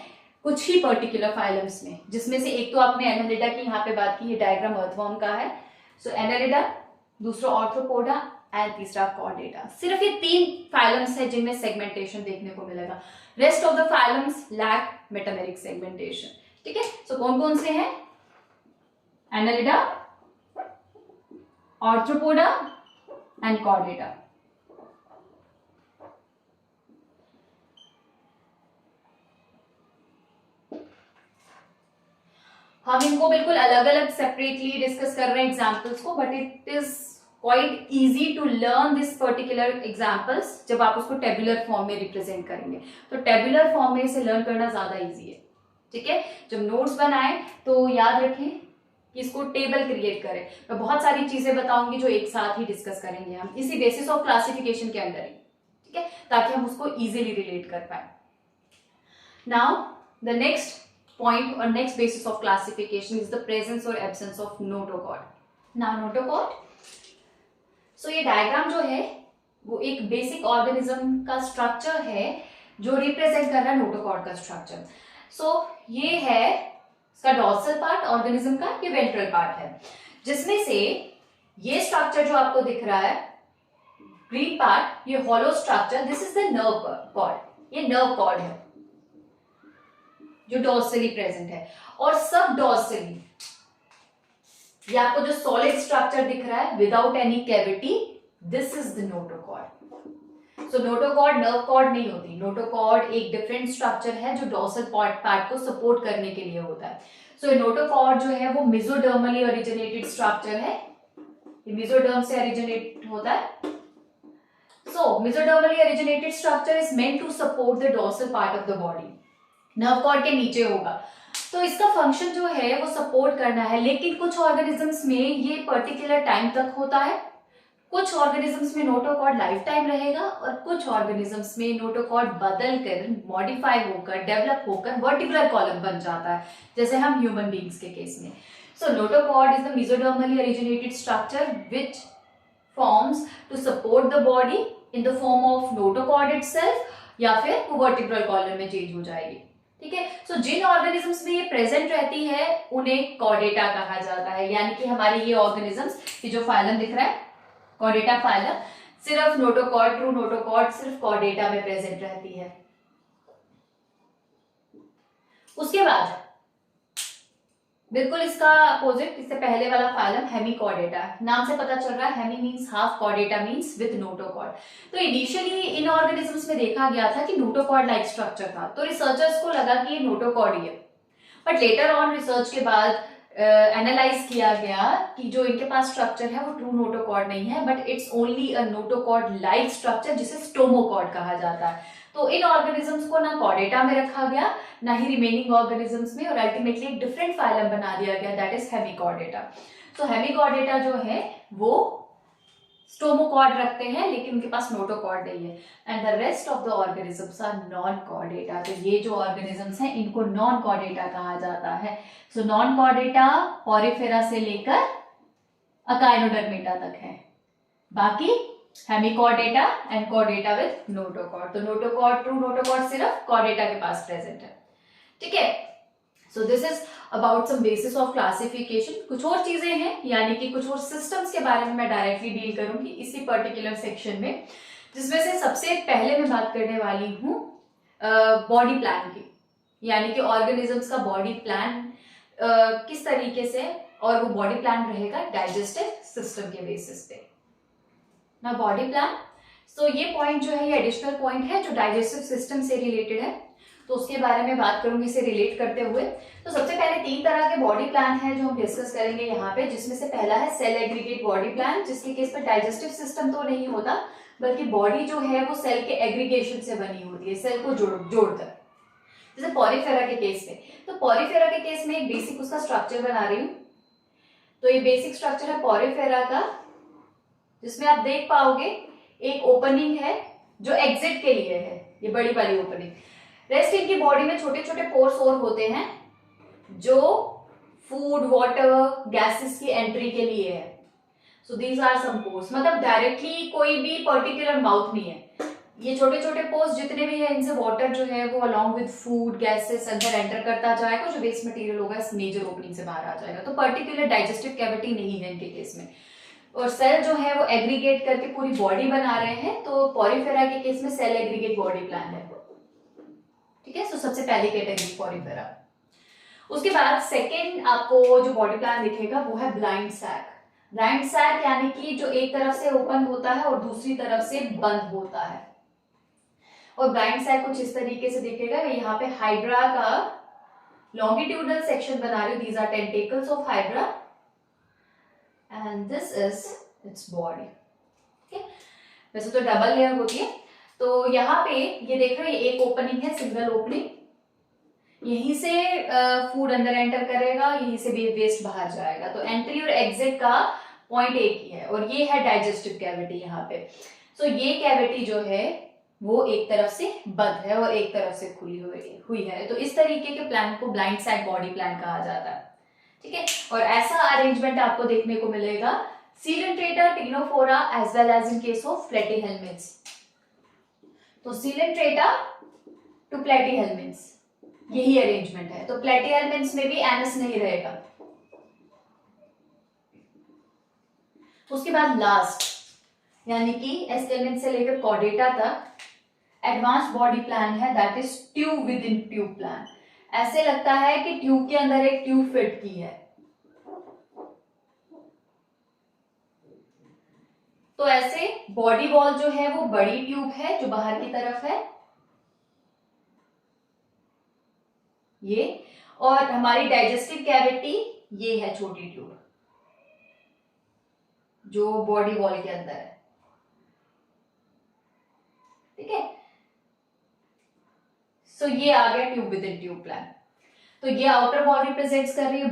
Speaker 1: कुछ ही पर्टिकुलर फाइलम्स में, जिसमें से एक तो आपने एनालिडा की यहाँ पे बात की, ये डायग्राम अर्थवर्म का है। सो एनालिडा, दूसरा ऑर्थ्रोपोडा एंड तीसरा कॉर्डेटा। सिर्फ ये 3 फाइलम्स है जिनमें सेगमेंटेशन देखने को मिलेगा। Rest of the phylums lack metameric segmentation. ठीक है। सो कौन कौन से हैं, एनालिडा, ऑर्थ्रोपोडा एंड कॉर्डेटा। हम इनको बिल्कुल अलग अलग सेपरेटली डिस्कस कर रहे हैं एग्जाम्पल्स को, but it is quite easy to learn this particular examples जब आप उसको टेबुलर फॉर्म में रिप्रेजेंट करेंगे। तो टेबुलर फॉर्म में इसे लर्न करना ज्यादा इजी है। ठीक है। जब नोट्स बनाए तो याद रखें कि इसको टेबल क्रिएट करें। मैं बहुत सारी चीजें बताऊंगी जो एक साथ ही डिस्कस करेंगे हम इसी बेसिस ऑफ क्लासिफिकेशन के अंदर ही। ठीक है, ताकि हम उसको इजीली रिलेट कर पाए। Now the next point or next basis of classification is the presence or absence of notochord. Now notochord, so ये डायग्राम जो है वो एक बेसिक ऑर्गेनिज्म का स्ट्रक्चर है जो रिप्रेजेंट कर रहा है नोटोकॉर्ड का स्ट्रक्चर। सो ये है इसका डॉर्सल पार्ट ऑर्गेनिज्म का, ये वेंट्रल पार्ट है, जिसमें से ये स्ट्रक्चर जो आपको दिख रहा है ग्रीन पार्ट, ये hollow structure, this is the nerve cord. ये नर्व कॉर्ड है जो डॉर्सली प्रेजेंट है। और सब डॉर्सली ये आपको जो सॉलिड स्ट्रक्चर दिख रहा है without any cavity, this is the notochord. So notochord nerve cord नहीं होती। नोटोकॉर्ड एक डिफरेंट स्ट्रक्चर है जो डॉर्सल पार्ट को सपोर्ट करने के लिए होता है। सो नोटोकॉर्ड जो है वो मेसोडर्मली ओरिजिनेटेड स्ट्रक्चर है। ये मेसोडर्म से ओरिजिनेट होता है। So mesodermally originated structure is meant to support the dorsal part of the body. Nerve cord के नीचे होगा, तो इसका फंक्शन जो है वो सपोर्ट करना है। लेकिन कुछ ऑर्गेनिजम्स में ये पर्टिकुलर टाइम तक होता है, कुछ ऑर्गेनिजम्स में नोटोकॉर्ड लाइफ टाइम रहेगा, और कुछ ऑर्गेनिजम्स में नोटोकॉर्ड बदल कर, मॉडिफाई होकर, डेवलप होकर वर्टिब्रल कॉलम बन जाता है, जैसे हम ह्यूमन बींग्स के केस में। So notochord is the mesodermally originated structure which forms to support the body in the form of notochord itself, या फिर वो वर्टिब्रल कॉलम में चेंज हो जाएगी। ठीक है। सो जिन ऑर्गेनिजम्स में ये प्रेजेंट रहती है उन्हें कॉर्डेटा कहा जाता है। यानी कि हमारे ये ऑर्गेनिजम्स, ये जो फाइलम दिख रहा है कॉर्डेटा फाइलम, सिर्फ नोटोकॉर्ड, ट्रू नोटोकॉर्ड सिर्फ कॉर्डेटा में प्रेजेंट रहती है। उसके बाद बिल्कुल इसका अपोजिट, इससे पहले वाला फाइलम हेमिकॉर्डेटा, नाम से पता चल रहा है hemi means half, Chordata means with notochord. तो इनिशियली इन ऑर्गेनिजम्स में देखा गया था कि नोटोकॉर्ड लाइक स्ट्रक्चर था, तो रिसर्चर्स को लगा कि ये नोटोकॉर्ड ही है। बट लेटर ऑन रिसर्च के बाद एनालाइज किया गया कि जो इनके पास स्ट्रक्चर है वो ट्रू नोटोकॉर्ड नहीं है, but it's only a notochord like structure जिसे स्टोमोकॉर्ड कहा जाता है। तो इन ऑर्गेनिजम्स को ना कॉर्डेटा में रखा गया, ना ही रिमेनिंग ऑर्गेनिजम्स में, और अल्टीमेटली एक डिफरेंट फाइलम बना दिया गया, that is Hemichordata. So Hemichordata जो है वो स्टोमोकॉर्ड रखते हैं, लेकिन उनके पास नोटोकॉर्ड नहीं है। And the rest of the organisms are non Chordata. तो ये जो ऑर्गेनिजम्स हैं इनको नॉन कॉर्डेटा कहा जाता है। सो नॉन कॉर्डेटा पॉरीफेरा से लेकर अकाइनोडर्मेटा तक है, बाकी Hemichordata and Chordata with notochord. तो नोटोकॉर्ड, ट्रू नोटोकॉर्ड सिर्फ कॉर्डेटा के पास प्रेजेंट है। ठीक है। So this is about some basis of classification. कुछ और चीजें हैं, यानी कि कुछ और सिस्टम्स के बारे में मैं डायरेक्टली डील करूंगी इसी पर्टिकुलर सेक्शन में। जिसमें से सबसे पहले मैं बात करने वाली हूँ बॉडी प्लान की, यानी कि ऑर्गेनिजम्स का बॉडी प्लान किस तरीके से, और वो बॉडी प्लान रहेगा डाइजेस्टिव सिस्टम के बेसिस पे ना बॉडी प्लान। सो ये पॉइंट जो है ये एडिशनल पॉइंट है जो डाइजेस्टिव सिस्टम से रिलेटेड है, तो उसके बारे में बात करूंगी इसे रिलेट करते हुए। तो सबसे पहले 3 तरह के बॉडी प्लान है जो हम डिस्कस करेंगे यहाँ पे, जिसमें से पहला है सेल एग्रीगेट बॉडी प्लान, जिसके केस में डाइजेस्टिव सिस्टम तो नहीं होता बल्कि बॉडी जो है वो सेल के एग्रीगेशन से बनी होती है, सेल को जोड़कर, जैसे पॉरीफेरा के केस में। तो पॉरीफेरा के केस में एक बेसिक उसका स्ट्रक्चर बना रही हूँ। तो ये बेसिक स्ट्रक्चर है पॉरीफेरा का, जिसमें आप देख पाओगे एक ओपनिंग है जो एग्जिट के लिए है, ये बड़ी वाली ओपनिंग। रेस्ट इनकी बॉडी में छोटे छोटे पोर्स और होते हैं जो फूड, वाटर, गैसेस की एंट्री के लिए है। So these are some pores, मतलब डायरेक्टली कोई भी पर्टिकुलर माउथ नहीं है। ये छोटे छोटे पोर्स जितने भी है, इनसे वाटर जो है वो अलॉन्ग विद फूड, गैसेस अंदर एंटर करता जाएगा, जो वेस्ट मटेरियल होगा इस मेजर ओपनिंग से बाहर आ जाएगा। तो पर्टिकुलर डाइजेस्टिव कैविटी नहीं है इनके केस में। और सेल जो है वो एग्रीगेट करके पूरी बॉडी बना रहे हैं, तो पॉरीफेरा के केस में सेल एग्रीगेट बॉडी प्लान है। ठीक है, सो सबसे पहली कैटेगरी पॉरीफेरा। उसके बाद सेकेंड आपको जो बॉडी प्लान दिखेगा वो है ब्लाइंड सैक। ब्लाइंड सैक यानी कि जो एक तरफ से ओपन होता है और दूसरी तरफ से बंद होता है। और ब्लाइंड सैक कुछ इस तरीके से दिखेगा। यहाँ पे हाइड्रा का लॉन्गिट्यूडनल सेक्शन बना रही हूँ, these are tentacles of Hydra and this is its body. ठीक है, वैसे तो डबल लेयर होती है। तो यहाँ पे ये देख रहे हो, ये एक ओपनिंग है, सिंगल ओपनिंग, यहीं से फूड अंदर एंटर करेगा, यहीं से वेस्ट बाहर जाएगा। तो एंट्री और एग्जिट का पॉइंट एक ही है। और ये है डाइजेस्टिव कैविटी यहाँ पे। सो ये कैविटी जो है वो एक तरफ से बंद है और एक तरफ से खुली हुई है। तो इस तरीके के प्लान को ब्लाइंड सैक बॉडी प्लान कहा जाता है। ठीक है, और ऐसा अरेंजमेंट आपको देखने को मिलेगा Coelenterata, Ctenophora as well as in case of Platyhelminthes. तो सीलेंट्रेटा टू प्लेटीहेल्मिन्थ्स यही अरेंजमेंट है। तो प्लेटीहेल्मिन्थ्स में भी एनस नहीं रहेगा। उसके बाद लास्ट यानी कि एस्केल्मिन्थ से लेकर कॉर्डेटा तक एडवांस बॉडी प्लान है, that is tube with in tube plan. ऐसे लगता है कि ट्यूब के अंदर एक ट्यूब फिट की है। तो ऐसे बॉडी वॉल जो है वो बड़ी ट्यूब है जो बाहर की तरफ है ये, और हमारी डाइजेस्टिव कैविटी ये है छोटी ट्यूब जो बॉडी वॉल के अंदर है। ठीक है, सो ये आ गया tube with in tube plan. तो ये आउटर वॉल रिप्रेजेंट कर रही है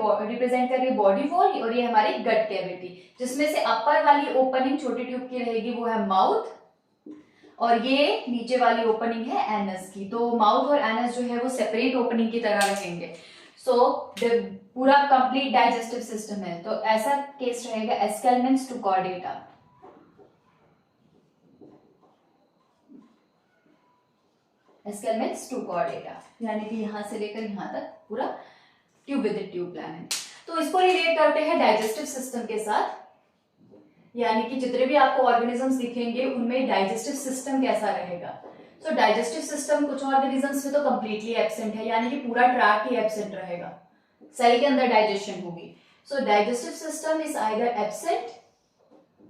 Speaker 1: बॉडी वॉल, और ये हमारी गट कैविटी, जिसमें से अपर वाली ओपनिंग छोटी ट्यूब की रहेगी वो है माउथ, और ये नीचे वाली ओपनिंग है एनस की। तो माउथ और एनस जो है वो सेपरेट ओपनिंग की तरह रहेंगे। सो पूरा कंप्लीट डाइजेस्टिव सिस्टम है। तो ऐसा केस रहेगा एस्केल्मिन्थ्स टू कॉर्डेटा। एस्केल्मिन्थ्स टू कॉर्डेटा यानी कि यहां से लेकर यहां तक पूरा ट्यूब विद ट्यूब प्लान है। तो इसको रिलेट करते हैं डाइजेस्टिव सिस्टम के साथ, यानी कि जितने भी आपको ऑर्गेनिजम्स दिखेंगे उनमें डाइजेस्टिव सिस्टम कैसा रहेगा। सो डाइजेस्टिव सिस्टम कुछ ऑर्गेनिजम्स में तो कंप्लीटली एब्सेंट है, यानी कि पूरा ट्रैक ही एब्सेंट रहेगा, सेल के अंदर डाइजेशन होगी। So digestive system is either absent,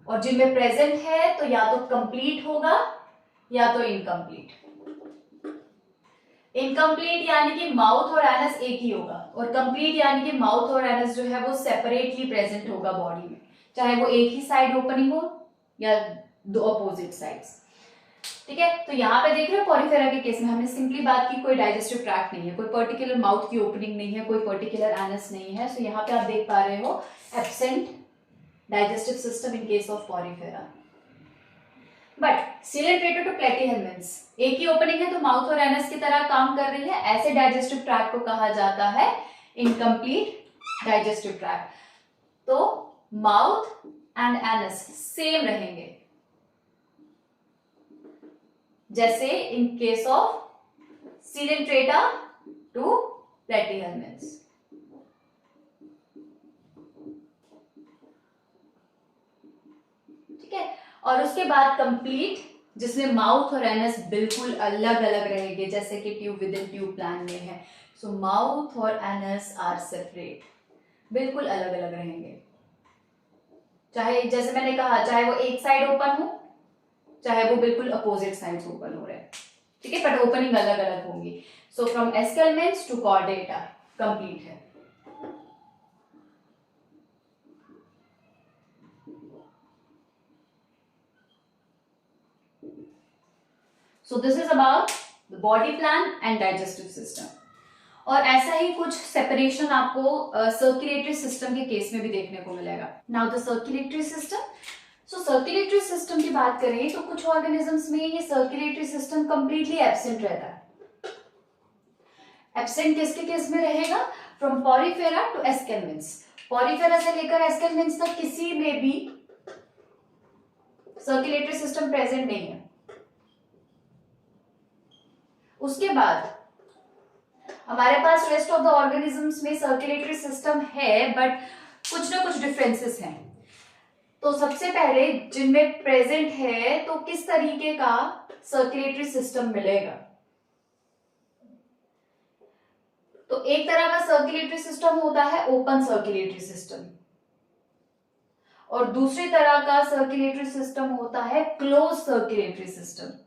Speaker 1: और जिनमें प्रेजेंट है तो या तो कंप्लीट होगा या तो इनकम्प्लीट। इनकम्प्लीट यानी कि माउथ और एनस एक ही होगा, और कंप्लीट यानी कि माउथ और एनस जो है वो सेपरेटली प्रेजेंट होगा बॉडी में, चाहे वो एक ही साइड ओपनिंग हो या दो अपोजिट साइड्स। ठीक है, तो यहाँ पे देख रहे हो पॉरीफेरा के केस में हमने सिंपली बात की कोई डाइजेस्टिव ट्रैक्ट नहीं है, कोई पर्टिकुलर माउथ की ओपनिंग नहीं है, कोई पर्टिकुलर एनस नहीं है। सो यहाँ पे आप देख पा रहे हो absent digestive system in case of porifera. But coelenterata to platyhelminthes एक ही ओपनिंग है तो माउथ और एनस की तरह काम कर रही है, ऐसे डाइजेस्टिव ट्रैक्ट को कहा जाता है इनकम्प्लीट डाइजेस्टिव ट्रैक्ट। तो माउथ एंड एनस सेम रहेंगे, जैसे in case of coelenterata to platyhelminthes. ठीक है, और उसके बाद कंप्लीट जिसमें माउथ और एनस बिल्कुल अलग अलग रहेंगे, जैसे कि tube with in tube plan में है। सो माउथ और एनस आर सेपरेट, बिल्कुल अलग अलग रहेंगे। चाहे जैसे मैंने कहा, चाहे वो एक साइड ओपन हो, चाहे वो बिल्कुल अपोजिट साइड्स ओपन हो रहे हैं, ठीक है, बट ओपनिंग अलग अलग होंगी। So from Aschelminthes to Chordata complete है। So this is about the body plan and digestive system. और ऐसा ही कुछ सेपरेशन आपको सर्कुलेटरी सिस्टम के केस में भी देखने को मिलेगा। Now the circulatory system. So circulatory system की बात करें तो कुछ ऑर्गेनिजम्स में ये सर्कुलेटरी सिस्टम कंप्लीटली एब्सेंट रहता है। एब्सेंट किसके केस में रहेगा? From Porifera to Aschelminthes. Porifera से लेकर एस्केलमेंट्स तक किसी में भी सर्कुलेटरी सिस्टम प्रेजेंट नहीं है। उसके बाद हमारे पास रेस्ट ऑफ द ऑर्गेनिजम्स में सर्कुलेटरी सिस्टम है, बट कुछ ना कुछ डिफरेंसेस हैं। तो सबसे पहले जिनमें प्रेजेंट है तो किस तरीके का सर्कुलेटरी सिस्टम मिलेगा? तो एक तरह का सर्कुलेटरी सिस्टम होता है ओपन सर्कुलेटरी सिस्टम, और दूसरी तरह का सर्कुलेटरी सिस्टम होता है क्लोज सर्कुलेटरी सिस्टम।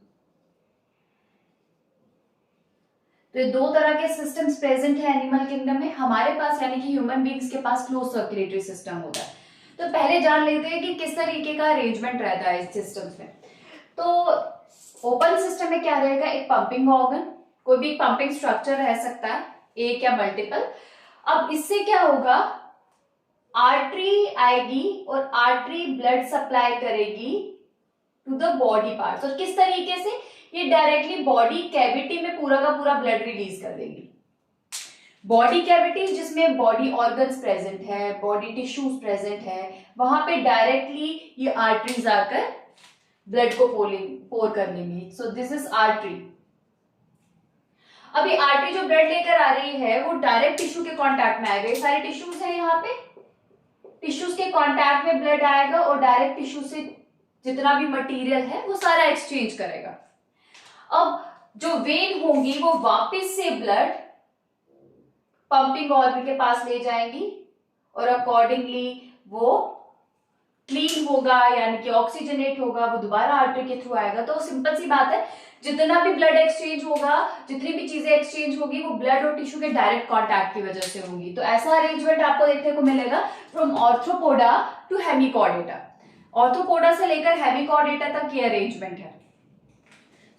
Speaker 1: तो ये दो तरह के सिस्टम्स प्रेजेंट है एनिमल किंगडम में। हमारे पास यानी कि ह्यूमन बींग्स के पास क्लोज सर्कुलेटरी सिस्टम होता है। तो पहले जान लेते हैं कि किस तरीके का अरेंजमेंट रहता है इस सिस्टम्स में। तो ओपन सिस्टम में क्या रहेगा? एक पंपिंग ऑर्गन, कोई भी पंपिंग स्ट्रक्चर रह सकता है, एक या मल्टीपल। अब इससे क्या होगा? आर्टरी आएगी और आर्टरी ब्लड सप्लाई करेगी टू द बॉडी पार्ट्स। और किस तरीके से? ये डायरेक्टली बॉडी कैविटी में पूरा का पूरा ब्लड रिलीज कर देगी। बॉडी कैविटी जिसमें बॉडी ऑर्गन्स प्रेजेंट है, बॉडी टिश्यूज प्रेजेंट है, वहां पे डायरेक्टली ये आर्टरीज आकर ब्लड को पोर कर लेंगी। सो दिस इज आर्टरी। अभी आर्टरी जो ब्लड लेकर आ रही है वो डायरेक्ट टिश्यू के कांटेक्ट में आएगा। ये सारे टिश्यूज हैं, यहाँ पे टिश्यूज के कांटेक्ट में ब्लड आएगा और डायरेक्ट टिश्यू से जितना भी मटेरियल है वो सारा एक्सचेंज करेगा। अब जो वेन होंगी वो वापस से ब्लड पंपिंग ऑर्गन के पास ले जाएंगी और अकॉर्डिंगली वो क्लीन होगा, यानी कि ऑक्सीजनेट होगा, वो दोबारा आर्टरी के थ्रू आएगा। तो सिंपल सी बात है, जितना भी ब्लड एक्सचेंज होगा, जितनी भी चीजें एक्सचेंज होगी, वो ब्लड और टिश्यू के डायरेक्ट कांटेक्ट की वजह से होगी। तो ऐसा अरेंजमेंट आपको देखने को मिलेगा from Arthropoda to Hemichordata. Arthropoda से लेकर हेमिकॉर्डेटा तक ये अरेंजमेंट है।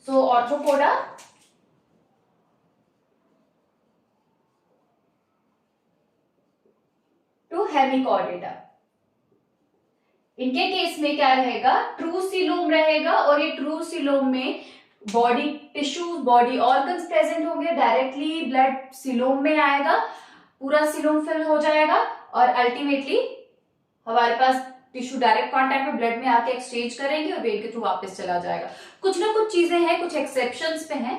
Speaker 1: So Arthropoda to Hemichordata. इनके केस में क्या रहेगा? ट्रू सीलोम रहेगा, और ये ट्रू सीलोम में body tissues, body organs present होंगे। डायरेक्टली ब्लड सीलोम में आएगा, पूरा सीलोम फिल हो जाएगा और अल्टीमेटली हमारे पास टिश्यू डायरेक्ट कांटेक्ट में ब्लड में आके एक्सचेंज करेंगे और वेन के थ्रू वापस चला जाएगा। कुछ ना कुछ चीजें हैं, कुछ एक्सेप्शंस पे हैं।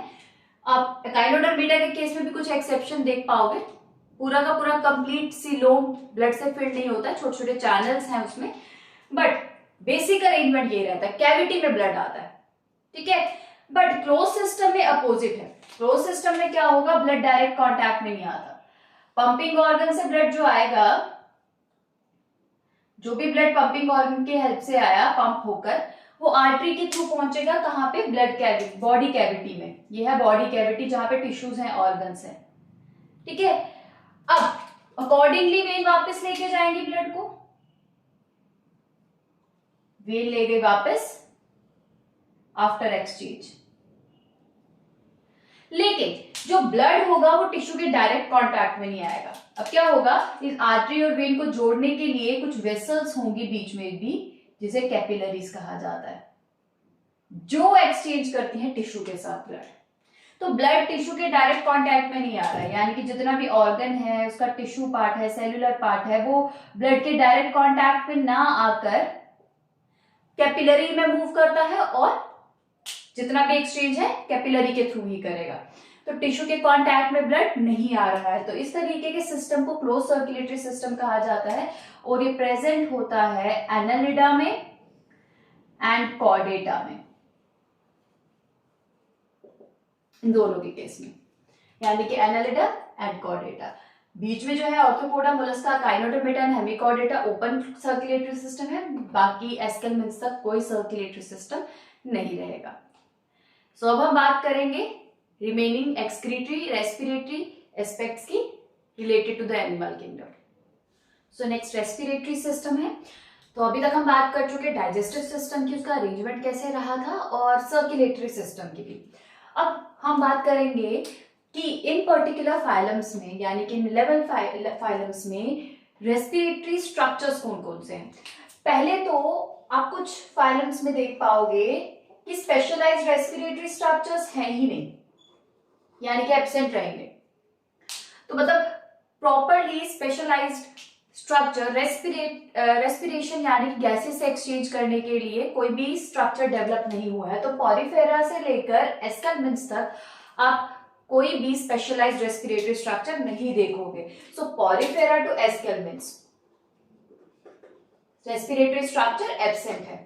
Speaker 1: आप एकाइनोडर्मिटा के केस में भी कुछ एक्सेप्शन देख पाओगे। पूरा का पूरा कंप्लीट सीलोम ब्लड से फिल्ड नहीं होता है, छोटे छोटे चैनल्स हैं उसमें, बट बेसिक अरेंजमेंट ये रहता है, कैविटी में ब्लड आता है, ठीक है। बट क्लोज सिस्टम में अपोजिट है। क्लोज सिस्टम में क्या होगा? ब्लड डायरेक्ट कांटेक्ट में नहीं आता। पंपिंग ऑर्गन से ब्लड जो आएगा, जो भी ब्लड पंपिंग ऑर्गन की हेल्प से आया पंप होकर, वो आर्टरी के थ्रू पहुंचेगा कहां पे? ब्लड कैविटी, बॉडी कैविटी में। ये है बॉडी कैविटी जहां पे टिश्यूज हैं, ऑर्गन्स हैं, ठीक है। अब अकॉर्डिंगली वेन वापस लेके जाएंगे ब्लड को, वेन ले गए वापस आफ्टर एक्सचेंज। लेकिन जो ब्लड होगा वो टिश्यू के डायरेक्ट कांटेक्ट में नहीं आएगा। अब क्या होगा? इस आर्टरी और वेन को जोड़ने के लिए कुछ वेसल्स होंगी बीच में भी, जिसे कैपिलरीज कहा जाता है, जो एक्सचेंज करती हैं टिश्यू के साथ ब्लड। तो ब्लड टिश्यू के डायरेक्ट कांटेक्ट में नहीं आ रहा है, यानी कि जितना भी ऑर्गन है, उसका टिश्यू पार्ट है, सेल्यूलर पार्ट है, वो ब्लड के डायरेक्ट कांटेक्ट में ना आकर कैपिलरी में मूव करता है और जितना भी एक्सचेंज है कैपिलरी के थ्रू ही करेगा। तो टिश्यू के कांटेक्ट में ब्लड नहीं आ रहा है। तो इस तरीके के सिस्टम को क्लोज सर्कुलेटरी सिस्टम कहा जाता है, और ये प्रेजेंट होता है एनालिडा में एंड कॉर्डेटा में। इन दोनों के केस में, यानी कि एनालिडा एंड कॉर्डेटा। बीच में जो है Arthropoda, Mollusca, काइनोडर्मेटा and Hemichordata open circulatory system है, बाकी एस्केलमेंट्स तक कोई सर्कुलेटरी सिस्टम नहीं रहेगा। सो अब हम बात करेंगे रिमेनिंग एक्सक्रीटरी रेस्पिरेटरी एस्पेक्ट्स की related to the animal kingdom. So next respiratory system है। तो अभी तक हम बात कर चुके डाइजेस्टिव सिस्टम की, उसका अरेंजमेंट कैसे रहा था, और सर्कुलेटरी सिस्टम की भी। अब हम बात करेंगे कि इन पर्टिकुलर फाइलम्स में, यानी कि इन 11 फाइलम्स में रेस्पिरेटरी स्ट्रक्चर्स कौन कौन से हैं। पहले तो आप कुछ फाइलम्स में देख पाओगे कि स्पेशलाइज्ड रेस्पिरेटरी स्ट्रक्चर्स हैं ही नहीं, यानी कि एब्सेंट रहेंगे। तो मतलब प्रॉपरली स्पेशलाइज्ड स्ट्रक्चर रेस्पिरेशन यानी कि गैसेस से एक्सचेंज करने के लिए कोई भी स्ट्रक्चर डेवलप नहीं हुआ है। तो पॉरीफेरा से लेकर एस्केलमेंट्स तक आप कोई भी स्पेशलाइज्ड रेस्पिरेटरी स्ट्रक्चर नहीं देखोगे। So porifera to aschelminthes respiratory structure absent है।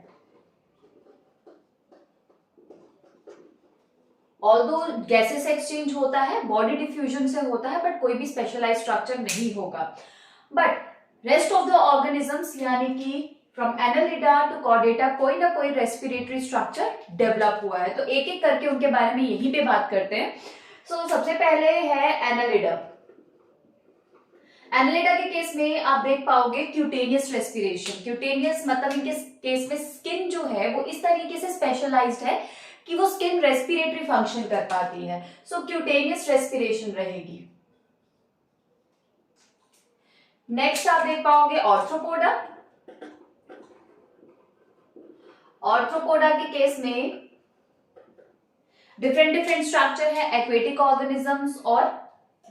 Speaker 1: ऑल्दो गैसेस एक्सचेंज होता है, बॉडी डिफ्यूजन से होता है, बट कोई भी स्पेशलाइज्ड स्ट्रक्चर नहीं होगा। But rest of the organisms यानी कि फ्रॉम एनालिडा टू कॉर्डेटा कोई ना कोई रेस्पिरेटरी स्ट्रक्चर डेवलप हुआ है। तो एक एक करके उनके बारे में यहीं पे बात करते हैं। सो सबसे पहले है एनालिडा। एनालिडा के केस में आप देख पाओगे क्यूटेनियस रेस्पिरेशन। क्यूटेनियस मतलब इनके केस में स्किन जो है वो इस तरीके से स्पेशलाइज्ड है कि वो स्किन रेस्पिरेटरी फंक्शन कर पाती है। सो क्यूटेनियस रेस्पिरेशन रहेगी। नेक्स्ट आप देख पाओगे ऑर्थ्रोपोडा। ऑर्थ्रोपोडा के केस में डिफरेंट स्ट्रक्चर है एक्वेटिक ऑर्गेनिजम्स और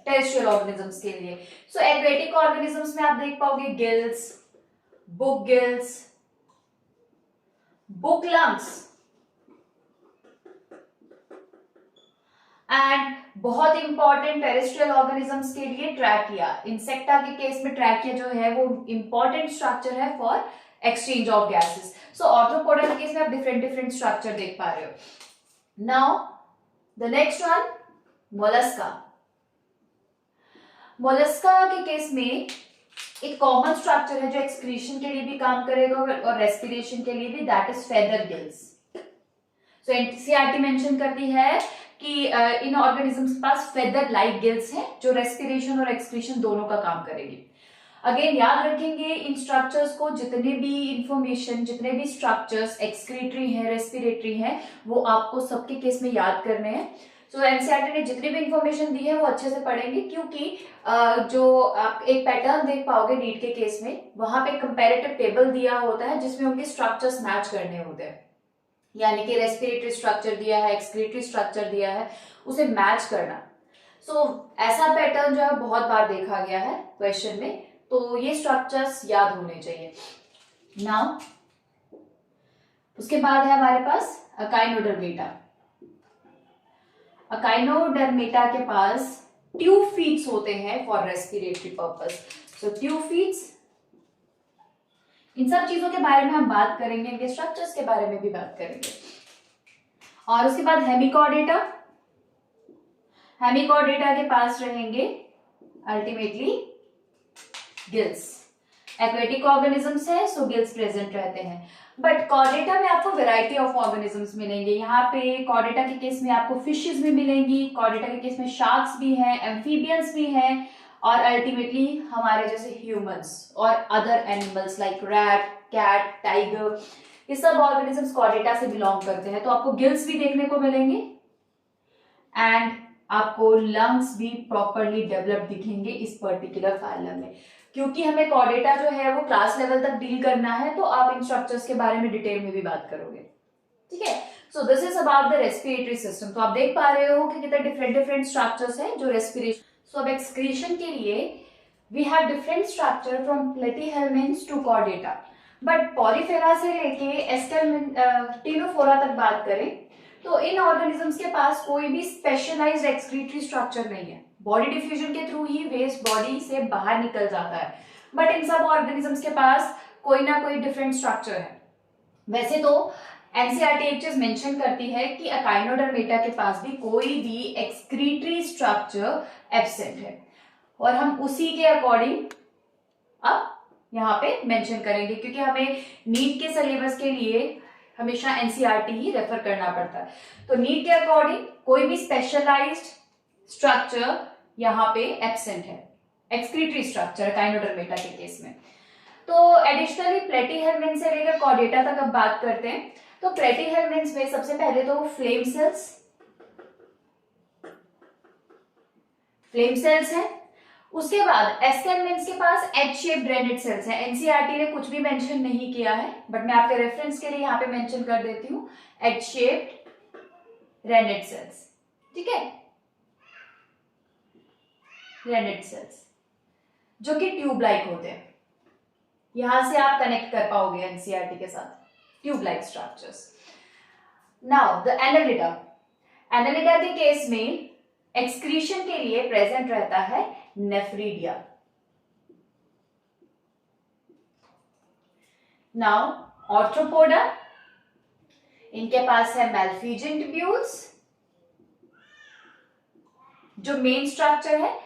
Speaker 1: टेरेस्ट्रियल ऑर्गेनिजम्स के लिए। सो एक्वेटिक ऑर्गेनिजम्स में आप देख पाओगे gills, book gills, book lungs and बहुत इंपॉर्टेंट टेरेस्ट्रियल ऑर्गेनिजम्स के लिए ट्रैकिया। इंसेक्टा के केस में ट्रैकिया जो है वो इंपॉर्टेंट स्ट्रक्चर है for exchange of gases. So Arthropoda के केस में आप डिफरेंट स्ट्रक्चर देख पा रहे हो। Now the next one Mollusca. Mollusca के केस में एक कॉमन स्ट्रक्चर है जो एक्सक्रीशन के लिए भी काम करेगा और रेस्पिरेशन के लिए भी, that is feather gills. So NCERT mention करती है कि इन ऑर्गेनिजम्स के पास फेदर लाइक गिल्स हैं जो रेस्पिरेशन और एक्सक्रीशन दोनों का काम करेगी। अगेन याद रखेंगे इन स्ट्रक्चर्स को, जितने भी इंफॉर्मेशन, जितने भी स्ट्रक्चर्स एक्सक्रीटरी हैं, रेस्पिरेटरी हैं, वो आपको सबके केस में याद करने हैं। सो एनसीईआरटी ने जितनी भी इंफॉर्मेशन दी है वो अच्छे से पढ़ेंगे, क्योंकि जो आप एक पैटर्न देख पाओगे नीट के केस में, वहां पे कंपैरेटिव टेबल दिया होता है जिसमें उनके स्ट्रक्चर्स मैच करने होते हैं, यानी कि रेस्पिरेटरी स्ट्रक्चर दिया है, एक्सक्रीटरी स्ट्रक्चर दिया है, उसे मैच करना। सो ऐसा पैटर्न जो है बहुत बार देखा गया है क्वेश्चन में, तो ये स्ट्रक्चर्स याद होने चाहिए। नाउ उसके बाद है हमारे पास अकाइनोडर्मेटा। अकाइनोडर्मेटा के पास ट्यूब फीट्स होते हैं for respiratory purpose. So tube feets, इन सब चीजों के बारे में हम बात करेंगे, इनके स्ट्रक्चर्स के बारे में भी बात करेंगे। और उसके बाद हेमिकॉर्डेटा। हेमिकॉर्डेटा के पास रहेंगे अल्टीमेटली गिल्स। एक्वेटिक ऑर्गेनिजम्स है, सो गिल्स प्रेजेंट रहते हैं। बट कॉर्डेटा में आपको वैरायटी ऑफ ऑर्गेनिजम्स मिलेंगे। यहाँ पे कॉर्डेटा के केस में आपको फिशेस भी मिलेंगी, कॉर्डेटा के केस में शार्क्स भी हैं, एम्फीबियंस भी हैं, और अल्टीमेटली हमारे जैसे ह्यूमंस और other animals like rat, cat, tiger, ये सब ऑर्गेनिजम्स कॉर्डेटा से बिलोंग करते हैं। तो आपको गिल्स भी देखने को मिलेंगे एंड आपको लंग्स भी प्रॉपरली डेवलप दिखेंगे इस पर्टिकुलर फाइलम में। क्योंकि हमें कॉर्डेटा जो है वो क्लास लेवल तक डील करना है, तो आप इन स्ट्रक्चर्स के बारे में डिटेल में भी बात करोगे, ठीक है। So this is about the respiratory system. तो आप देख पा रहे हो कि कितने डिफरेंट स्ट्रक्चर्स हैं जो रेस्पिरेशन। सो अब एक्सक्रीशन के लिए we have different structure from platyhelminthes to chordata. But porifera से लेके टिनोफोरा तक बात करें तो इन ऑर्गेनिजम्स के पास कोई भी स्पेशलाइज्ड एक्सक्रीटरी स्ट्रक्चर नहीं है। बॉडी डिफ्यूजन के थ्रू ही वेस्ट बॉडी से बाहर निकल जाता है, बट इन सब ऑर्गेनिजम्स के पास कोई ना कोई डिफरेंट स्ट्रक्चर है। वैसे तो एनसीईआरटी एक चीज मेंशन करती है कि अकाइनोडर्मेटा के पास भी कोई भी एक्सक्रीटरी स्ट्रक्चर एब्सेंट है, और हम उसी के अकॉर्डिंग अब यहाँ पे मेंशन करेंगे, क्योंकि हमें नीट के सिलेबस के लिए हमेशा एनसीईआरटी ही रेफर करना पड़ता है। तो नीट के अकॉर्डिंग कोई भी स्पेशलाइज्ड स्ट्रक्चर यहाँ पे एब्सेंट है, एक्सक्रीटरी स्ट्रक्चर अकाइनोडर्मेटा के केस में। तो एडिशनली प्लेटीहेल्मिन्थ से लेकर कॉर्डेटा तक अब बात करते हैं। तो प्लेटीहेल्मिन्थ में सबसे पहले तो फ्लेम सेल्स है। उसके बाद एस्केल्मेंट्स के पास एच शेप ड्रेनेड सेल्स है। एनसीईआरटी ने कुछ भी मेंशन नहीं किया है, बट मैं आपके रेफरेंस के लिए यहाँ पे मेंशन कर देती हूँ, एच शेप ड्रेनेड सेल्स, ठीक है, ड्रेनेड सेल्स जो कि ट्यूब लाइक होते हैं। यहां से आप कनेक्ट कर पाओगे एनसीईआरटी के साथ, tube like structures. Now the Annelida, Annelida के केस में एक्सक्रीशन के लिए प्रेजेंट रहता है नेफ्रीडिया। नाउ ऑर्थ्रोपोडा, इनके पास है मैल्फिजियन ट्यूब्यूल्स जो मेन स्ट्रक्चर है।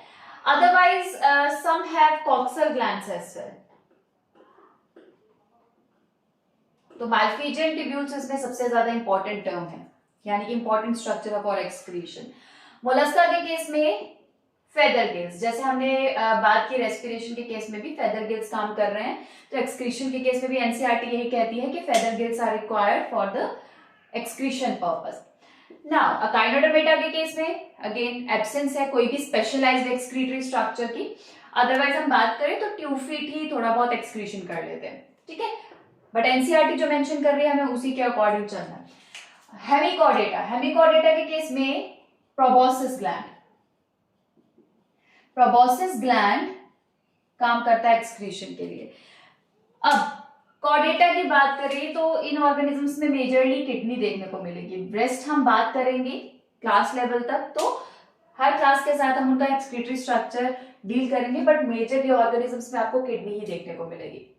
Speaker 1: Otherwise some have coxal glands as well। तो मैल्फिजियन ट्यूब्यूल्स इसमें सबसे ज्यादा इंपॉर्टेंट टर्म है, यानी कि important structure for excretion. Mollusca के केस में फेदर गिल्स, जैसे हमने बात की रेस्पिरेशन के केस में भी फेदर गिल्स काम कर रहे हैं, तो एक्सक्रीशन के केस में भी एनसीईआरटी यही कहती है कि feather gills are required for the excretion purpose. Now Echinodermata के केस में अगेन एब्सेंस है कोई भी स्पेशलाइज्ड एक्सक्रीटरी स्ट्रक्चर की। अदरवाइज हम बात करें तो ट्यूफिट ही थोड़ा बहुत एक्सक्रीशन कर लेते हैं, ठीक है, बट एनसीईआरटी जो मेंशन कर रही है हमें उसी के अकॉर्डिंग चलना है। हेमिकॉर्डेटा, हेमिकॉर्डेटा के केस में प्रोबोसिस ग्लैंड, प्रोबोसिस ग्लैंड काम करता है एक्सक्रीशन के लिए। अब कॉर्डेटा की बात करें तो इन ऑर्गेनिजम्स में मेजरली किडनी देखने को मिलेगी। ब्रेस्ट हम बात करेंगे क्लास लेवल तक, तो हर क्लास के साथ हम उनका एक्सक्रीटरी स्ट्रक्चर डील करेंगे, बट मेजरली ऑर्गेनिजम्स में आपको किडनी ही देखने को मिलेगी।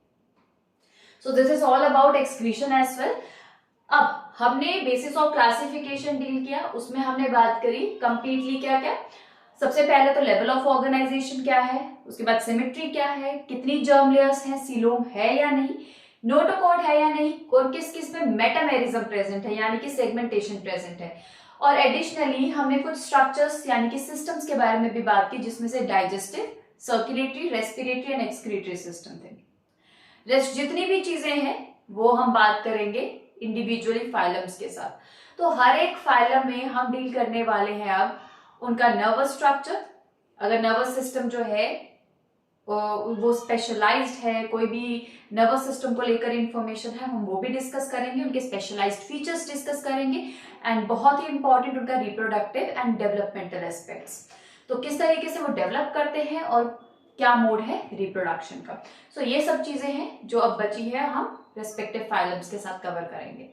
Speaker 1: So this is all about excretion as well. अब हमने बेसिस ऑफ क्लासिफिकेशन डील किया, उसमें हमने बात करी कंप्लीटली क्या क्या। सबसे पहले तो लेवल ऑफ ऑर्गेनाइजेशन क्या है, उसके बाद सिमेट्री क्या है, कितनी जर्म लेयर्स है, सीलोम है या नहीं, नोटोकॉर्ड है या नहीं, और किस किस में मेटामेरिज्म प्रेजेंट है यानी कि सेगमेंटेशन प्रेजेंट है। और एडिशनली हमने कुछ स्ट्रक्चर्स यानी कि सिस्टम्स के बारे में भी बात की, जिसमें से digestive, circulatory, respiratory and excretory system थे। रेस्ट जितनी भी चीजें हैं वो हम बात करेंगे इंडिविजुअली फाइलम्स के साथ। तो हर एक फाइलम में हम डील करने वाले हैं अब उनका नर्वस स्ट्रक्चर, अगर नर्वस सिस्टम जो है वो स्पेशलाइज्ड है, कोई भी नर्वस सिस्टम को लेकर इंफॉर्मेशन है हम वो भी डिस्कस करेंगे, उनके स्पेशलाइज्ड फीचर्स डिस्कस करेंगे, एंड बहुत ही इंपॉर्टेंट उनका रिप्रोडक्टिव एंड डेवलपमेंटल एस्पेक्ट्स, तो किस तरीके से वो डेवलप करते हैं और क्या मोड है रिप्रोडक्शन का। सो ये सब चीजें हैं जो अब बची है हम रेस्पेक्टिव फाइलम्स के साथ कवर करेंगे।